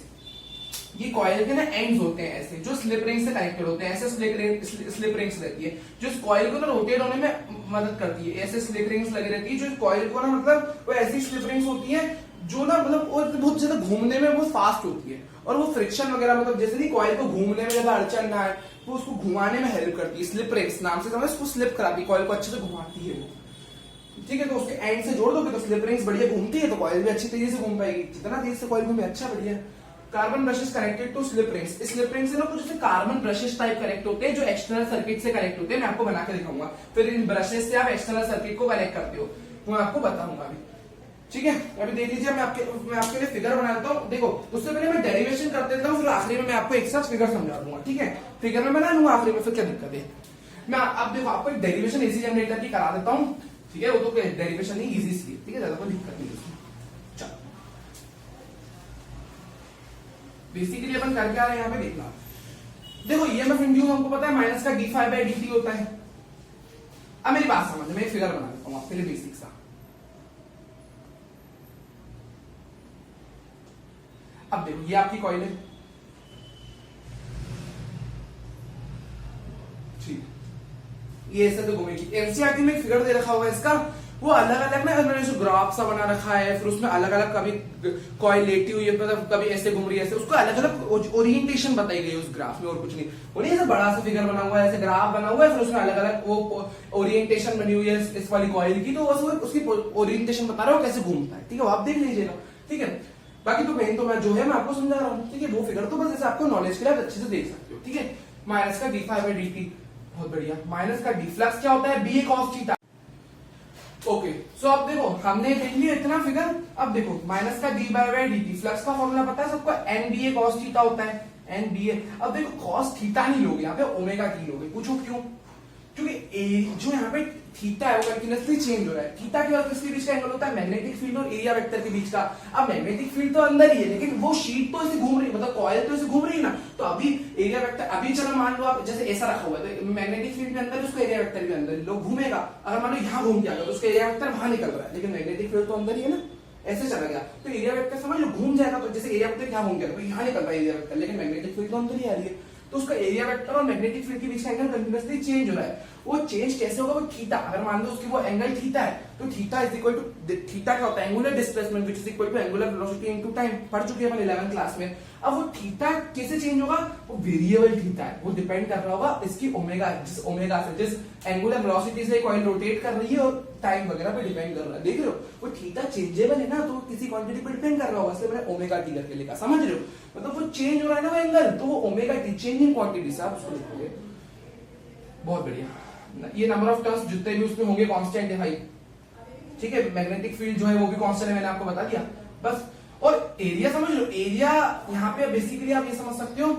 ये कॉइल के ना एंड्स होते हैं ऐसे, जो स्लिप रिंग से कनेक्टेड होते हैं, ऐसे स्लिप रिंग्स रहती है, जो इस कॉइल को ना रोटेट होने में मदद करती है, ऐसे स्लिप रिंग्स लगी रहती है, जो इस कॉइल को ना, मतलब वो ऐसी स्लिप रिंग्स होती है जो ना, मतलब वो बहुत ज्यादा घूमने में बहुत फास्ट होती है, और वो फ्रिक्शन वगैरह, मतलब जैसे नहीं कॉइल को घूमने में ज्यादा अड़चन ना है, तो उसको घुमाने में हेल्प करती है, स्लिप रिंग्स नाम से, समझ, उसको स्लिप कराती है, कॉइल को अच्छे से घुमाती है वो, ठीक है। तो उसके एंड से जोड़ दोगे तो स्लिप रिंग्स बढ़िया घूमती है, तो कॉइल भी अच्छी तेजी से घूम पाएगी, जितना तेज से कॉइल घूमे अच्छा बढ़िया। Carbon brushes connected to slip rings, slip rings से ना कुछ कार्बन ब्रशेस टाइप कनेक्ट होते हैं, जो एक्सटर्नल सर्किट से कनेक्ट होते हैं, मैं आपको बना के दिखाऊंगा, फिर इन ब्रशेस से आप एक्सटर्नल सर्किट को कनेक्ट करते हो, मैं आपको बताऊंगा अभी, ठीक है। अभी देख लीजिए, मैं आपके लिए फिगर बनाता हूँ, देखो उससे पहले मैं डेरिवेशन कर देता हूँ, फिर आखिरी में मैं आपको एक साथ फिगर समझा दूंगा, ठीक है। फिगर में बना लूंगा, आखिरी में फिर क्या दिक्कत है, मैं अब देखो आपको एक डेरिवेशन एसी जनरेटर की करा देता हूँ, ठीक है। वो तो डेरिवेशन ही इजी सी, ठीक है, ज्यादा कोई दिक्कत नहीं है। चलो बेसिकली अपन कर क्या रहे हैं यहाँ पे देखना, देखो ईएमएफ इंड्यूस हमको पता है माइनस का d∅dt होता है। अब मेरी बात समझ, मैं एक फिगर बना देता हूँ आपके लिए बेसिक सा। अब देखो ये आपकी कॉइल है, ठीक, ये ऐसे तो घूमेगी, एनसीईआरटी में एक फिगर दे रखा होगा इसका, वो अलग अलग ना, मैंने जो ग्राफ सा बना रखा है, फिर उसमें अलग अलग कभी कॉइल लेटी हुई है, मतलब कभी ऐसे घूम रही है, ऐसे उसको अलग अलग ओरिएंटेशन बताई गई है उस ग्राफ में, और कुछ नहीं, वो नहीं ऐसा बड़ा सा फिगर बना हुआ है, ऐसे ग्राफ बना हुआ है, फिर उसमें अलग अलग वो ओरिएंटेशन बनी हुई है इस वाली कॉइल की, तो उसकी ओरिएंटेशन बता रहा हूँ कैसे घूमता है, ठीक है, आप देख लीजिएगा, ठीक है। बाकी तो मेन तो मैं जो है मैं आपको समझा रहा हूँ, ठीक है, वो फिगर तो बस ऐसे आपको नॉलेज के लिए अच्छे से देख सकते हो, ठीक है। माइनस का d∅dt, बहुत बढ़िया, माइनस का d, फ्लक्स क्या होता है, बीए cos थीटा, ओके। सो अब देखो हमने देख लिया इतना फिगर, अब देखो माइनस का d/dt, फ्लक्स का फॉर्मूला पता है सबको, nba cos थीटा होता है, nba। अब देखो cos थीटा नहीं लोगे यहाँ पे, ओमेगा t लोगे, पूछो क्यों, क्योंकि जो यहाँ पे थीटा है वो कंटिन्यूअसली चेंज हो रहा है, थीटा के और किसके बीच का एंगल होता है, मैग्नेटिक फील्ड और एरिया वेक्टर के बीच का। अब मैग्नेटिक फील्ड तो अंदर ही है, लेकिन वो शीट तो ऐसे घूम रही है, मतलब कॉइल तो ऐसे घूम रही है ना, तो अभी एरिया वेक्टर, अभी चलो मान लो आप जैसे ऐसा रखा हुआ है, तो मैग्नेटिक फील्ड के अंदर उसको एरिया वेक्टर भी अंदर लोग घूमेगा, अगर मान लो यहाँ घूम गया तो उसका एरिया वेक्टर वहां निकल रहा है, लेकिन मैग्नेटिक फील्ड तो अंदर ही है ना, ऐसे चला गया तो एरिया वेक्टर समझ लो घूम जाएगा, तो जैसे एरिया वेक्टर यहाँ घूम गया तो यहाँ निकल रहा है एरिया वेक्टर, लेकिन मैग्नेटिक फील्ड तो अंदर ही आ रही है, तो उसका एरिया वेक्टर और मैग्नेटिक फील्ड के बीच का एंगल कंटिन्यूअसली चेंज हो रहा है। वो चेंज कैसे होगा, वो थीटा, अगर मान लो उसकी वो एंगल थीटा है, तो theta is equal to, theta क्या होता है, angular displacement which is equal to angular velocity into time, पढ़ चुके हैं अपन 11th क्लास में। अब वो थीटा कैसे चेंज होगा, वो वेरिएबल थीटा है, वो डिपेंड कर रहा होगा इसकी ओमेगा, जिस ओमेगा से, जिस एंगुलर वेलोसिटी से कॉइल रोटेट कर रही है और टाइम वगैरह पे डिपेंड कर रहा है, देख रहे हो, वो थीटा चेंजेबल है ना, तो किसी क्वांटिटी पे डिपेंड कर रहा होगा, इसलिए मैंने ओमेगा टी करके लिखा, समझ रहे हो, मतलब वो चेंज हो रहा है ना वो एंगल, तो वो ओमेगा टी चेंजिंग क्वांटिटी से आप उसको लिखोगे। बहुत बढ़िया, ये नंबर ऑफ टर्न्स जितने भी उसमें होंगे कांस्टेंट है भाई, ठीक है। मैग्नेटिक फील्ड जो है वो भी कांस्टेंट है, मैंने आपको बता दिया बस। और एरिया समझ लो, एरिया यहाँ पे बेसिकली आप ये समझ सकते हो,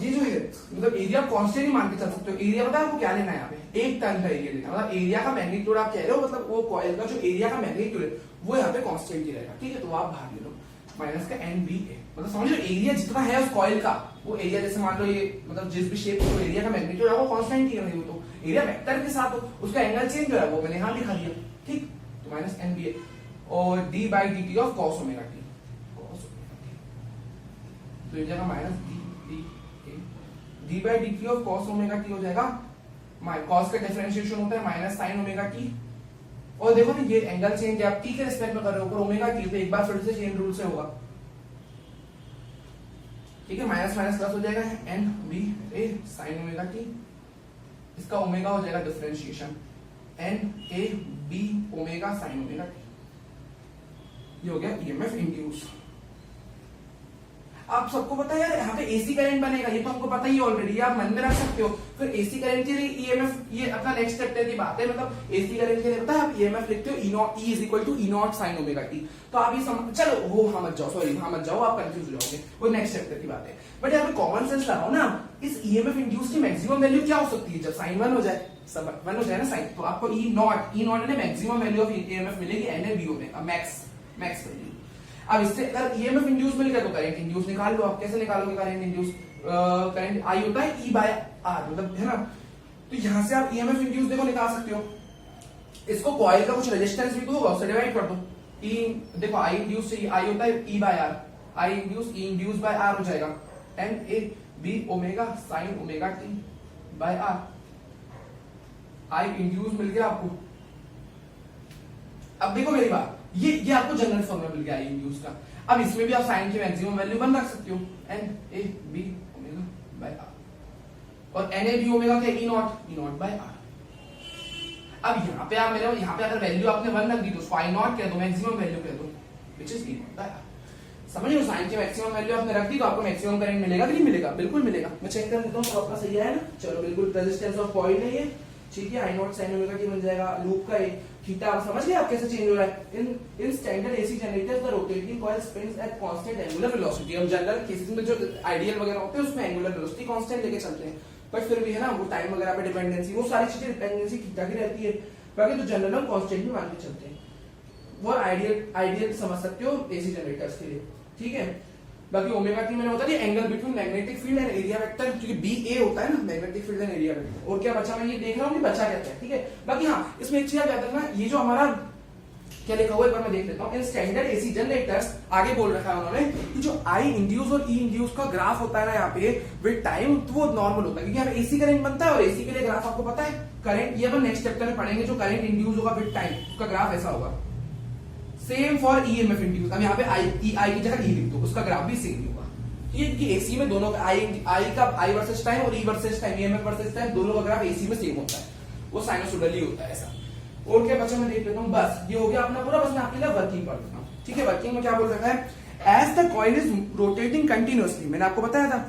ये जो है मतलब एरिया कांस्टेंट ही मान के चल सकते हो। एरिया पता है आपको क्या लेना है यहाँ पे, एक टर्न का एरिया लेना, मतलब एरिया का मैग्नीट्यूड आप कह रहे हो, मतलब वो कॉइल का जो एरिया का मैग्नीट्यूड है वो यहाँ पे कांस्टेंट ही रहेगा, ठीक है। तो आप बाहर ले लो माइनस का NBA, मतलब समझ लो एरिया जितना है उस कॉइल का, वो एरिया जैसे मान लो ये मतलब जिस भी शेप को एरिया का मैग्नीट्यूड है वो कांस्टेंट ही है, नहीं तो एरिया वेक्टर के साथ हो, उसका एंगल चेंज हो रहा है वो मैंने यहाँ लिखा दिया, ठीक। तो माइनस NBA और d/dt of cos omega t, तो ये जाएगा minus d/dt of cos omega t हो जाएगा, cos का डिफरेंशिएशन होता है माइनस sin ओमेगा t, और देखो ना ये एंगल चेंज आप t के रिस्पेक्ट में कर रहे हो, ऊपर ओमेगा t, तो एक बार फिर से चेन रूल से होगा, ठीक है। माइनस माइनस प्लस हो जाएगा NBA sin ओमेगा t, इसका ओमेगा हो जाएगा differentiation NAB omega sin omega t, ये हो गया EMF इंड्यूस। आप सबको पता है यार यहाँ पे एसी करंट बनेगा, ये तो हमको पता ही ऑलरेडी, आप मन में रख सकते हो। फिर एसी करंट के लिए ईएमएफ, ये अपना नेक्स्ट चैप्टर की बात है, मतलब एसी करंट के लिए पता है आप ईएमएफ लिखते हो E = sin ओमेगा t, तो आप ये समझ, चलो वो हाँ मत जाओ, सॉरी हाँ मत जाओ, आप कंफ्यूज हो जाओगे, वो नेक्स्ट चैप्टर की बात है। बट यहाँ पे कॉमन सेंस लगाओ ना, इस ईएमएफ इंड्यूस की मैक्सिमम वैल्यू क्या हो सकती है, जब साइन 1 हो जाए, सब 1 हो जाए ना साइन, तो आपको E0 ने मैक्सिमम वैल्यू ऑफ ईएमएफ मिलेगी NAB ओमेगा, मैक्स वैल्यू। अब इससे अगर ईएमएफ इंड्यूस मिल गया तो करंट इंड्यूस निकाल लो आप, कैसे निकालोगे करंट इंड्यूस, करंट आई होता है E/R, मतलब है ना। तो यहां से आप ईएमएफ इंड्यूस देखो निकाल सकते हो, इसको कॉइल का कुछ रेजिस्टेंस भी तो होगा उससे डिवाइड कर दो, ई देखो आई इंड्यूस से आई होता है E/R, I induce E induce by R हो जाएगा NAB omega sin omega t by R, I induce मिल गया आपको। अब देखो मेरी बात, ये आपको जनरल फॉर्मूला मिल गया आई इंड्यूस का। अब इसमें भी आप साइन की मैक्सिमम वैल्यू बन रख सकते हो NAB ओमेगा बाय R, और NAB ओमेगा क्या E0 बाय R। अब यहाँ पे आप मेरे यहाँ पे अगर वैल्यू आपने 1 रख दी तो I0 कह दो, मैक्सिमम वैल्यू कह दो, which is E0 by R। समझ लो साइन की मैक्सिमम वैल्यू आपने रख दी तो आपको मैक्सिमम करंट मिलेगा कि नहीं मिलेगा, बिल्कुल मिलेगा। मैं चेक कर लेता हूँ तो आपका सही है ना, चलो बिल्कुल रेजिस्टेंस ऑफ कॉइल है ये, ठीक है। I0 sin ओमेगा t बन जाएगा, लूप का थीटा आप समझ गए आप कैसे चेंज हो रहा है। In standard AC generators the rotating coil spins at constant angular velocity. हम जनरल केसेस में जो आइडियल वगैरह होते हैं उसमें एंगुलर वेलोसिटी कांस्टेंट लेके चलते हैं, बट फिर भी है ना वो टाइम वगैरह पे डिपेंडेंसी, वो सारी चीजें डिपेंडेंसी थीटा की रहती है, बाकी तो जनरल हम कांस्टेंट भी मान के चलते हैं। वो आइडियल समझ सकते हो एसी जनरेटर्स के लिए, ठीक है। बाकी ओमेगा टी मैंने बता दिया, angle between magnetic field and area vector, क्योंकि BA होता है ना magnetic field and area vector. और क्या बचा, मैं ये देख रहा हूँ कि बचा क्या है, ठीक है। बाकी हाँ इसमें एक चीज याद रखना, ये जो हमारा क्या लिखा हुआ है एक बार मैं देख लेता हूँ। इन स्टैंडर्ड एसी जनरेटर्स आगे बोल रखा है उन्होंने कि जो आई इंड्यूस और ई इंड्यूस का ग्राफ होता है ना यहाँ पे विद टाइम, तो वो नॉर्मल होता है, क्योंकि यहाँ पे एसी करंट बनता है और एसी के लिए ग्राफ आपको पता है करंट, ये अपन नेक्स्ट चैप्टर में पढ़ेंगे, जो करंट इंड्यूस होगा विद टाइम उसका ग्राफ ऐसा होगा। सेम फॉर ईएमएफ इंड्यूस, अब यहाँ पे आई की जगह ई लिख दो, उसका ग्राफ भी सेम होगा। ये एसी में दोनों आई वर्सेस टाइम और E versus time, EMF versus time, दोनों का ग्राफ एसी में सेम होता है, वो साइनसोइडली होता है ऐसा। और क्या बचा मैं देख लेता हूँ, बस ये हो गया अपना पूरा, बस मैं आपके लिए वर्किंग पढ़ देता हूँ, ठीक है। वर्किंग में क्या बोल रखा है, as the coil is rotating continuously, मैंने आपको बताया था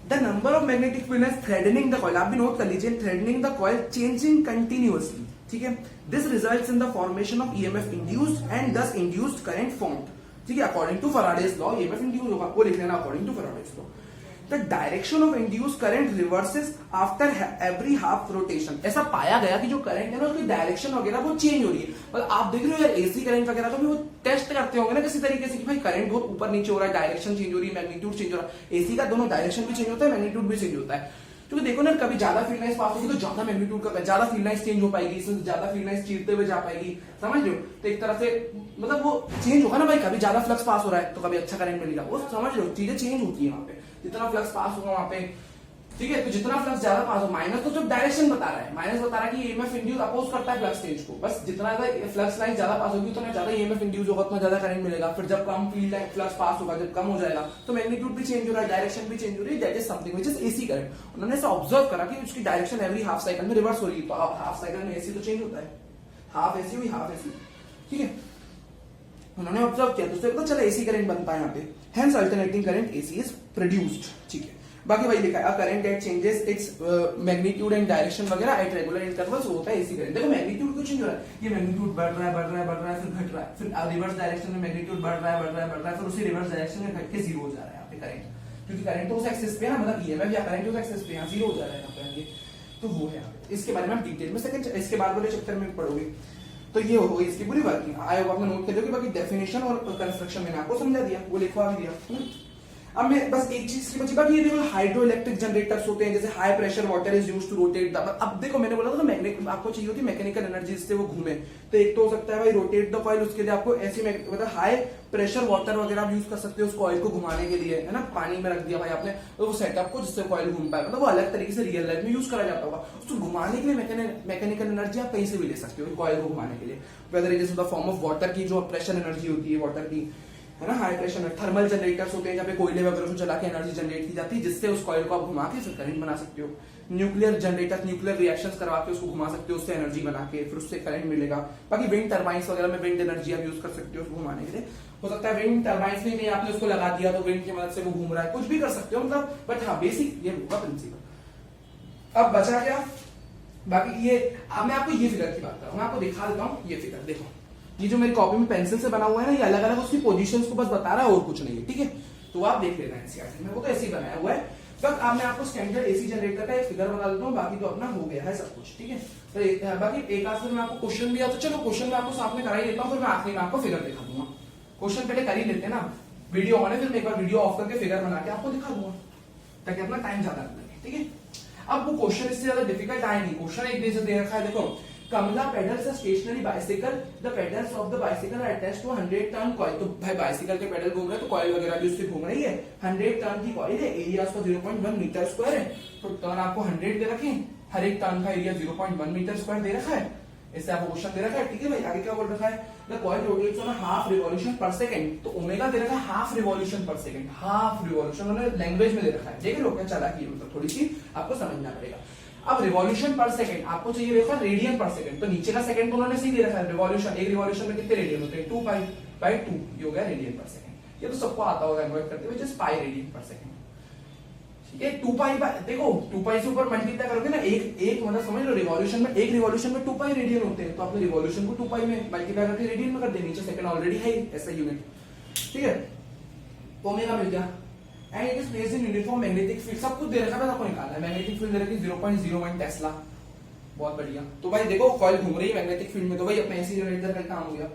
the number of magnetic field is threading the coil, आप भी नोट कर लीजिए, threading the coil changing continuously, ठीक है। This results in the formation of EMF induced and thus induced current formed, ठीक है। According to Faraday's law EMF induce होगा, वो लिख लेना according to Faraday's law. The direction of induced current reverses after every half rotation। ऐसा पाया गया कि जो करंट है ना उसकी डायरेक्शन वगैरह वो चेंज हो रही है। मतलब आप देख रहे हो यार एसी करंट वगैरह तो भी वो टेस्ट करते होंगे ना किसी तरीके से कि भाई करंट बहुत ऊपर नीचे हो रहा है, डायरेक्शन चेंज हो रही है, मैग्नीट्यूड चेंज हो रहा है। एसी का दोनों डायरेक्शन भी चेंज होता है, मैग्नीट्यूड भी चेंज होता है, क्योंकि देखो ना कभी ज्यादा फील्ड लाइंस पास होगी तो ज्यादा मैग्नीट्यूड का ज्यादा फील्ड लाइंस चेंज हो पाएगी, इसमें ज्यादा फील्ड लाइंस चीरते हुए जा पाएगी, समझ रहे हो। तो एक तरह से मतलब वो चेंज होगा ना भाई, कभी ज्यादा फ्लक्स पास हो रहा है तो कभी अच्छा करंट मिलेगा, वो समझ रहे हो, चीजें चेंज होती है वहां पे, जितना फ्लक्स पास होगा वहां पे, ठीक है। तो जितना फ्लक्स ज्यादा पास हो, माइनस तो सिर्फ डायरेक्शन बता रहा है, माइनस बता रहा है कि ईएमएफ इंड्यूस अपोज करता है फ्लक्स चेंज को, बस जितना फ्लक्स लाइन ज्यादा पास होगी उतना ज्यादा ईएमएफ इंड्यूस होगा, उतना ज्यादा करंट मिलेगा। फिर जब कम फील्ड लाइन फ्लक्स पास होगा, जब कम हो जाएगा तो मैग्नीट्यूड भी चेंज हो रहा है, डायरेक्शन भी चेंज हो रही है, that is something which is AC current. उन्होंने ऐसा ऑब्जर्व करा कि उसकी डायरेक्शन एवरी हाफ साइकिल में रिवर्स हो रही है, तो हाफ साइकिल में एसी तो चेंज होता है, हाफ एसी हुई हाफ एसी, ठीक है। उन्होंने ऑब्जर्व किया तो उससे पता चला एसी करंट बनता है यहाँ पे, hence alternating current AC is produced, ठीक है। बाकी वही लिखा है current that changes its magnitude and direction वगैरह एट रेगुलर इंटरवल्स होता है एसी करंट। देखो मैग्नीट्यूड कुछ नहीं हो रहा है, ये मैग्नीट्यूड बढ़ रहा है बढ़ रहा है बढ़ रहा है फिर घट रहा है, फिर रिवर्स डायरेक्शन में मैग्नीट्यूड बढ़ रहा है बढ़ रहा है बढ़ रहा है, फिर उसी रिवर्स डायरेक्शन में घट के जीरो हो जा रहा है यहाँ पे करंट, क्योंकि करंट तो उस एक्सिस पे है ना, मतलब ईएमएफ या करंट उस एक्सिस पे यहाँ जीरो हो जा रहा है यहाँ पे, तो वो है यहाँ पे। इसके बारे में हम डिटेल में सेकंड इसके बाद वाले चैप्टर में पढ़ोगे। तो ये हो गई इसकी पूरी वर्किंग। आई होप आपने नोट कर लिया, बाकी डेफिनेशन और कंस्ट्रक्शन मैंने आपको समझा दिया, वो लिखवा भी दिया। अब मैं बस एक चीज की बची, बाकी ये देखो हाइड्रो इलेक्ट्रिक जनरेटर्स होते हैं, जैसे high pressure water is used to rotate the, अब देखो मैंने बोला था मैग्नेटिक आपको चाहिए होती है मैकेनिकल एनर्जी जिससे वो घूमे, तो एक तो हो सकता है भाई रोटेट द कॉइल, उसके लिए आपको ऐसी मतलब हाई प्रेशर वाटर वगैरह आप यूज कर सकते हो उस कॉइल को घुमाने के लिए, है ना, पानी में रख दिया भाई आपने तो वो सेटअप को जिससे कॉइल घूम पाए, मतलब वो अलग तरीके से रियल लाइफ में यूज करा जाता होगा। उसको घुमाने के लिए मैकेनिकल एनर्जी आप कहीं से भी ले सकते हो कॉइल को घुमाने के लिए, whether it is the form of water की जो प्रेशर एनर्जी होती है वाटर की, है ना, हाई प्रेशर में थर्मल जनरेटर्स होते हैं जहाँ पे कोयले वगैरह को चला के एनर्जी जनरेट की जाती है जिससे उस कॉइल को आप घुमा के फिर करंट बना सकते हो। न्यूक्लियर जनरेटर न्यूक्लियर रिएक्शंस करवा के उसको घुमा सकते हो, उससे एनर्जी बना के फिर उससे करंट मिलेगा। बाकी विंड टर्बाइंस वगैरह में विंड एनर्जी आप यूज कर सकते हो उसको घुमाने के लिए, हो सकता है विंड टर्बाइंस में नहीं आपने उसको लगा दिया तो विंड की मदद से वो घूम रहा है, कुछ भी कर सकते हो मतलब, बट हाँ बेसिक ये होगा प्रिंसिपल। अब बचा क्या, बाकी ये अब मैं आपको ये फिगर की बात कर रहा हूँ, मैं आपको दिखा देता हूँ। ये फिगर देखो, ये जो मेरी कॉपी में पेंसिल से बना हुआ है ना, ये अलग अलग उसकी पोजीशंस को बस बता रहा है और कुछ नहीं है, ठीक है, तो आप देख लेना एनसीईआरटी में, वो तो ऐसे ही बनाया हुआ है। बस अब मैं आपको स्टैंडर्ड एसी जनरेटर का एक फिगर बना देता हूँ, बाकी तो अपना हो गया है सब कुछ, ठीक है। तो बाकी एक आध फिर मैं आपको क्वेश्चन भी, तो चलो क्वेश्चन में आपको सामने करा ही देता हूँ, फिर मैं आखिरी में आपको फिगर दिखा दूंगा। क्वेश्चन पहले कर ही लेते हैं ना, वीडियो ऑन है, फिर मैं एक बार वीडियो ऑफ करके फिगर बना के आपको दिखा दूंगा ताकि अपना टाइम ज्यादा लगे, ठीक है। अब वो क्वेश्चन इससे ज्यादा डिफिकल्ट आए नहीं, क्वेश्चन एक जैसे दे रखा है, देखो Kamla pedals a stationary bicycle. The pedals of the bicycle are attached to 100 ton coil. तो भाई बाइसिकल के पेडल घूम रहे हैं तो कॉइल वगैरह भी उससे घूम रही है। 100 टन की कॉइल है, एरिया उसका 0.1 मीटर स्क्वायर है, तो टर्न आपको 100 दे रखे, हर एक टर्न का एरिया 0.1 मीटर स्क्वायर दे रखा है, इससे आपको क्वेश्चन दे रखा है, ठीक है भाई। आगे क्या बोल रखा है, the coil rotates on half revolution पर सेकंड, तो ओमेगा दे रखा है हाफ रिवॉल्यूशन पर सेकंड, हाफ रिवॉल्यूशन उन्होंने लैंग्वेज में दे रखा है, देख लो क्या चालाकी है, मतलब थोड़ी सी आपको समझना पड़ेगा। अब रिवॉल्यूशन पर सेकंड आपको चाहिए देखो रेडियन पर सेकंड, तो नीचे का सेकंड तो उन्होंने सही दे रखा है, रिवॉल्यूशन एक रिवॉल्यूशन में कितने रेडियन होते हैं 2 पाई बाय 2, ये हो गया रेडियन पर सेकंड, ये तो सबको आता होगा कन्वर्ट करते हुए, just pi radian per second, ठीक है। 2 पाई देखो 2 पाई से ऊपर मल्टीप्लाई करोगे ना, एक मतलब समझ लो रिवॉल्यूशन में, एक रिवॉल्यूशन में 2 पाई रेडियन होते हैं, तो आपने रिवॉल्यूशन को 2 पाई में मल्टीप्लाई करके रेडियन में कर दे, नीचे सेकंड ऑलरेडी है ऐसा यूनिट, ठीक है। ओमेगा मिल गया, and it is placed in uniform magnetic field, सब कुछ दे रखा है, आपको निकालना है। मैग्नेटिक फील्ड दे रखी 0.01 टेस्ला, बहुत बढ़िया। तो भाई देखो कॉइल घूम रही है मैग्नेटिक फील्ड में, तो भाई अपने एसी जनरेटर का काम हो गया,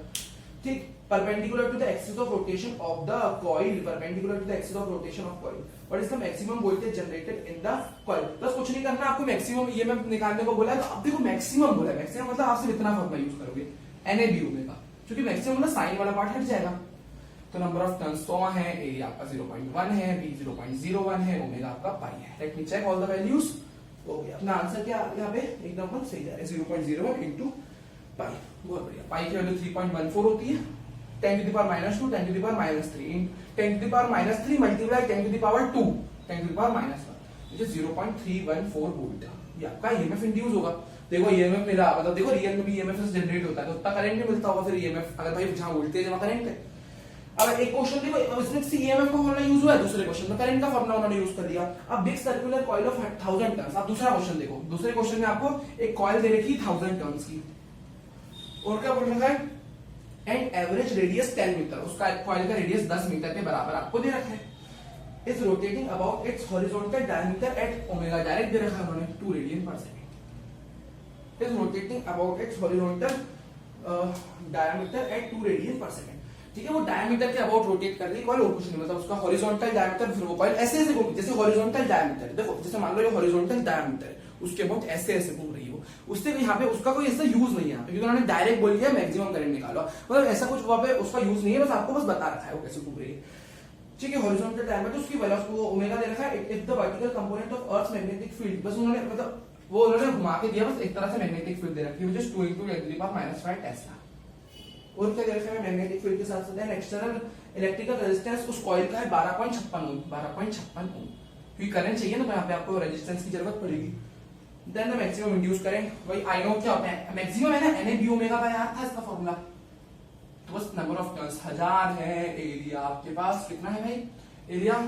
ठीक। Perpendicular to the axis of rotation of the coil, perpendicular to the axis of rotation of coil, what is the maximum voltage generated in the coil. बस कुछ नहीं करना आपको, मैक्सिमम ईएमएफ निकालने को बोला है, तो अब देखो मैक्सिमम बोला है, मैक्सिमम मतलब आप सिर्फ इतना फॉर्मूला यूज करोगे एनएबी ओमेगा, क्योंकि मैक्सिमम ना साइन वाला पार्ट हट जाएगा, तो नंबर ऑफ टर्न्स 100 है, एरिया आपका 0.1 है, बी 0.01 है, ओमेगा आपका पाई है। Let me check all the values, हो गया अपना आंसर क्या यहाँ पे एकदम सही जा रहा है, 0.01 इनटू पाई, बहुत बढ़िया। पाई की वैल्यू 3.14 होती है, 10 to the power -2, 10 to the power -3, 10 to the power -3 multiply 10 to the power 2, 10 to the power -1, which is 0.314 volt, ये आपका ईएमएफ इंड्यूस होगा। देखो ईएमएफ मिला, मतलब देखो रियल में भी ईएमएफ से जनरेट होता है, तो उतना करंट नहीं मिलता होगा फिर ईएमएफ, अगर भाई जहां वोल्टेज वहां करंट है। अब एक क्वेश्चन देखो इसमें ईएमएफ का फॉर्मूला यूज हुआ है, दूसरे क्वेश्चन में करंट का फॉर्मूला उन्होंने यूज कर दिया। अब big circular coil of 1000 turns, आप दूसरा क्वेश्चन देखो, दूसरे क्वेश्चन में आपको एक कॉइल दे रखी 1000 टर्न्स की, और क्या बोल रखा है, एंड एवरेज रेडियस 10 मीटर, उसका कॉइल का रेडियस 10 मीटर के बराबर आपको दे रखा है, is rotating about its horizontal diameter at omega, direct दे रखा है उन्होंने 2 radian per second, is rotating about its horizontal diameter at 2 radian per second, ठीक है। वो डायमीटर के अबाउट रोटेट कर रही है कॉइल, और कुछ नहीं, मतलब उसका हॉरिजॉन्टल डायमीटर, फिर वो कॉइल ऐसे ऐसे घूम, जैसे हॉरिजॉन्टल डायमीटर, देखो जैसे मान लो ये हॉरिजॉन्टल डायमीटर है, उसके अबाउट ऐसे ऐसे घूम रही हो, उससे यहाँ पे उसका कोई ऐसा यूज नहीं है, क्योंकि उन्होंने डायरेक्ट बोल दिया मैक्सिमम करंट निकालो, मतलब ऐसा कुछ वहां पे उसका यूज नहीं है, बस आपको बस बता रखा है वो कैसे घूम रही है, ठीक है। हॉरिजॉन्टल डायमीटर उसकी वैल्यू उसको ओमेगा दे रखा है, if the vertical component of earth magnetic field, बस उन्होंने मतलब वो उन्होंने घुमा के दिया, बस एक तरह से मैग्नेटिक फील्ड दे रखी है, which is 2 × 10⁻⁵ टेस्ला, और क्या दे रखा है मैग्नेटिक फील्ड के साथ साथ एक्सटर्नल इलेक्ट्रिकल रेजिस्टेंस उस कॉइल का है 12.56 ओम, 12.56 ओम, क्योंकि करंट चाहिए ना, तो यहाँ पे आपको रेजिस्टेंस की जरूरत पड़ेगी। Then the maximum induce current, भाई आई नो क्या होता है मैक्सिमम, है ना एनएबी ओमेगा का याद था इसका फॉर्मूला, तो बस नंबर ऑफ टर्न्स 1000 है, एरिया आपके पास कितना है भाई, एरिया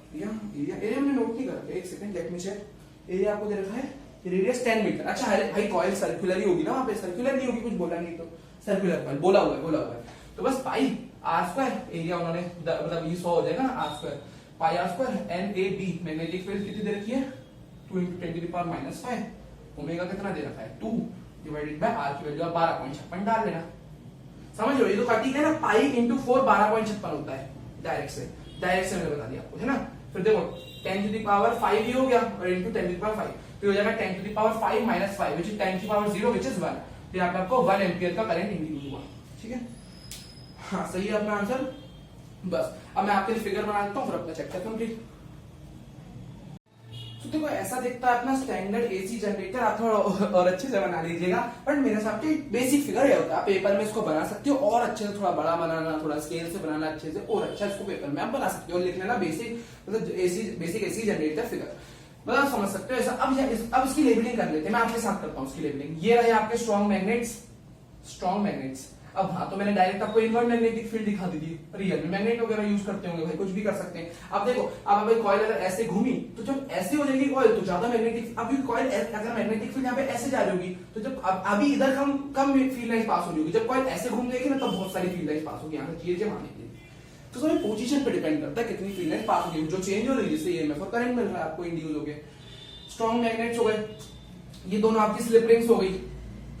एरिया हमने नोट नहीं करा, एक second let me check. Area आपको दे रखा है रेडियस 10 मीटर। अच्छा अरे भाई कॉइल सर्कुलर ही होगी ना, वहां पे सर्कुलर नहीं होगी, कुछ बोला नहीं तो सर्कुलर कॉइल बोला हुआ है। तो बस पाई आर स्क्वायर, एरिया उन्होंने मतलब ये 100 हो जाएगा ना R square, pi R square N A B. Magnetic field कितनी दे रखी है 2 × 10⁻⁵। ओमेगा कितना दे रखा है 2 डिवाइडेड बाय आर की वैल्यू आप 12.56 डाल लेना। समझ रहे हो, ये तो कटी है ना, पाई इंटू 4 12.56 होता है डायरेक्ट से मैंने बता दिया आपको, है ना। फिर देखो 10⁵ ही हो गया और इंटू 10⁵, फिर हो जाएगा 10⁵ - 5 विच इज 10⁻0 विच इज 1। तो यहाँ पे आपको 1 एम्पियर का करंट इंड्यूस हुआ, ठीक है। हाँ सही है अपना आंसर। बस अब मैं आपके लिए फिगर बना देता हूँ फिर अपना चैप्टर कंप्लीट। तो देखो ऐसा दिखता है अपना स्टैंडर्ड एसी जनरेटर, आप थोड़ा और अच्छे से बना लीजिएगा, बट मेरे हिसाब से बेसिक फिगर है होता है। आप पेपर में इसको बना सकते हो और अच्छे से, थोड़ा बड़ा बनाना, थोड़ा स्केल से बनाना अच्छे से और अच्छा इसको पेपर में आप बना सकते हो और लिख लेना बेसिक, मतलब बेसिक एसी जनरेटर फिगर, मतलब समझ सकते हो ऐसा। अब इसकी लेबलिंग कर लेते हैं, मैं आपके साथ करता हूँ इसकी लेबलिंग। ये रहे आपके स्ट्रॉन्ग मैग्नेट्स। अब हाँ तो मैंने डायरेक्ट आपको इनवर्ट मैग्नेटिक फील्ड दिखा दी थी, रियल में मैग्नेट वगैरह यूज करते होंगे भाई, कुछ भी कर सकते हैं। अब देखो अब भाई कॉइल अगर ऐसे घूमी तो जब ऐसे हो जाएगी कॉइल तो ज्यादा मैग्नेटिक, अभी कॉइल अगर मैग्नेटिक फील्ड यहाँ पे ऐसे जा रही होगी तो जब अभी इधर कम फील्ड लाइंस पास हो रही होगी, जब कॉइल ऐसे घूम जाएगी ना तब बहुत सारी फील्ड लाइंस पास होगी, यहाँ से चीजें मारने के लिए। तो सभी पोजीशन पे डिपेंड करता है कितनी फील्ड लाइंस पास होगी, जो चेंज हो रही है जिससे ईएमएफ और करंट मिल रहा है आपको इंड्यूस हो गए। स्ट्रॉन्ग मैग्नेट्स हो गए, ये दोनों आपकी स्लिप रिंग्स हो गई,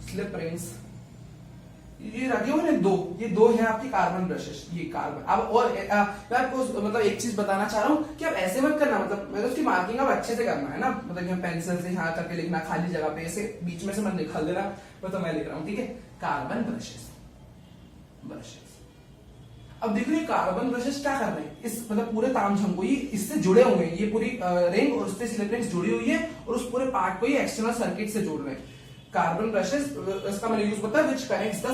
स्लिप रिंग्स ये रखी हो दो, ये दो है आपकी कार्बन ब्रशेस, ये कार्बन। अब और मैं आपको मतलब एक चीज बताना चाह रहा हूँ कि अब ऐसे मत करना, मतलब उसकी मार्किंग अब अच्छे से करना है ना, मतलब पेंसिल से यहाँ करके लिखना, खाली जगह पे ऐसे बीच में से मत निकाल देना, तो मैं लिख रहा हूँ, ठीक है। Carbon brushes. अब देखो ये कार्बन ब्रशेस क्या कर रहे हैं, इस मतलब पूरे तामझाम को ये इससे जुड़े हुए हैं, ये पूरी रिंग और उससे स्लिप रिंग्स जुड़ी हुई है और उस पूरे पार्ट को ये एक्सटर्नल सर्किट से जोड़ रहे हैं। कार्बन ब्रशेस इसका मैंने यूज पता है विच कनेक्ट्स द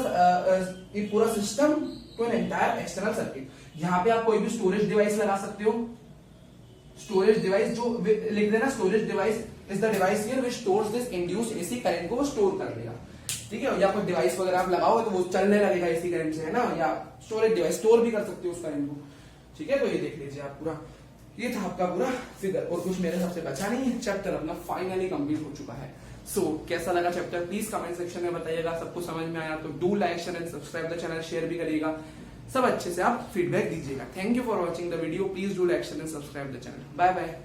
ये पूरा system to an entire external circuit. यहाँ पे आप कोई भी स्टोरेज डिवाइस लगा सकते हो, स्टोरेज डिवाइस जो लिख देना, storage device is the device here which stores this induced AC current को वो स्टोर कर लेगा, ठीक है। या कोई डिवाइस वगैरह आप लगाओ तो वो चलने लगेगा एसी करंट से, है ना, या स्टोरेज डिवाइस स्टोर भी कर सकते हो उस करंट को, ठीक है। तो ये देख लीजिए आप पूरा, ये था आपका पूरा फिगर और कुछ मेरे हिसाब से बचा नहीं है। चैप्टर अपना फाइनली कंप्लीट हो चुका है। सो कैसा लगा चैप्टर प्लीज कमेंट सेक्शन में बताइएगा। सबको समझ में आया तो do like share and subscribe the channel, share भी करिएगा, सब अच्छे से आप फीडबैक दीजिएगा। Thank you for watching the video, please do like share and subscribe the channel. Bye bye.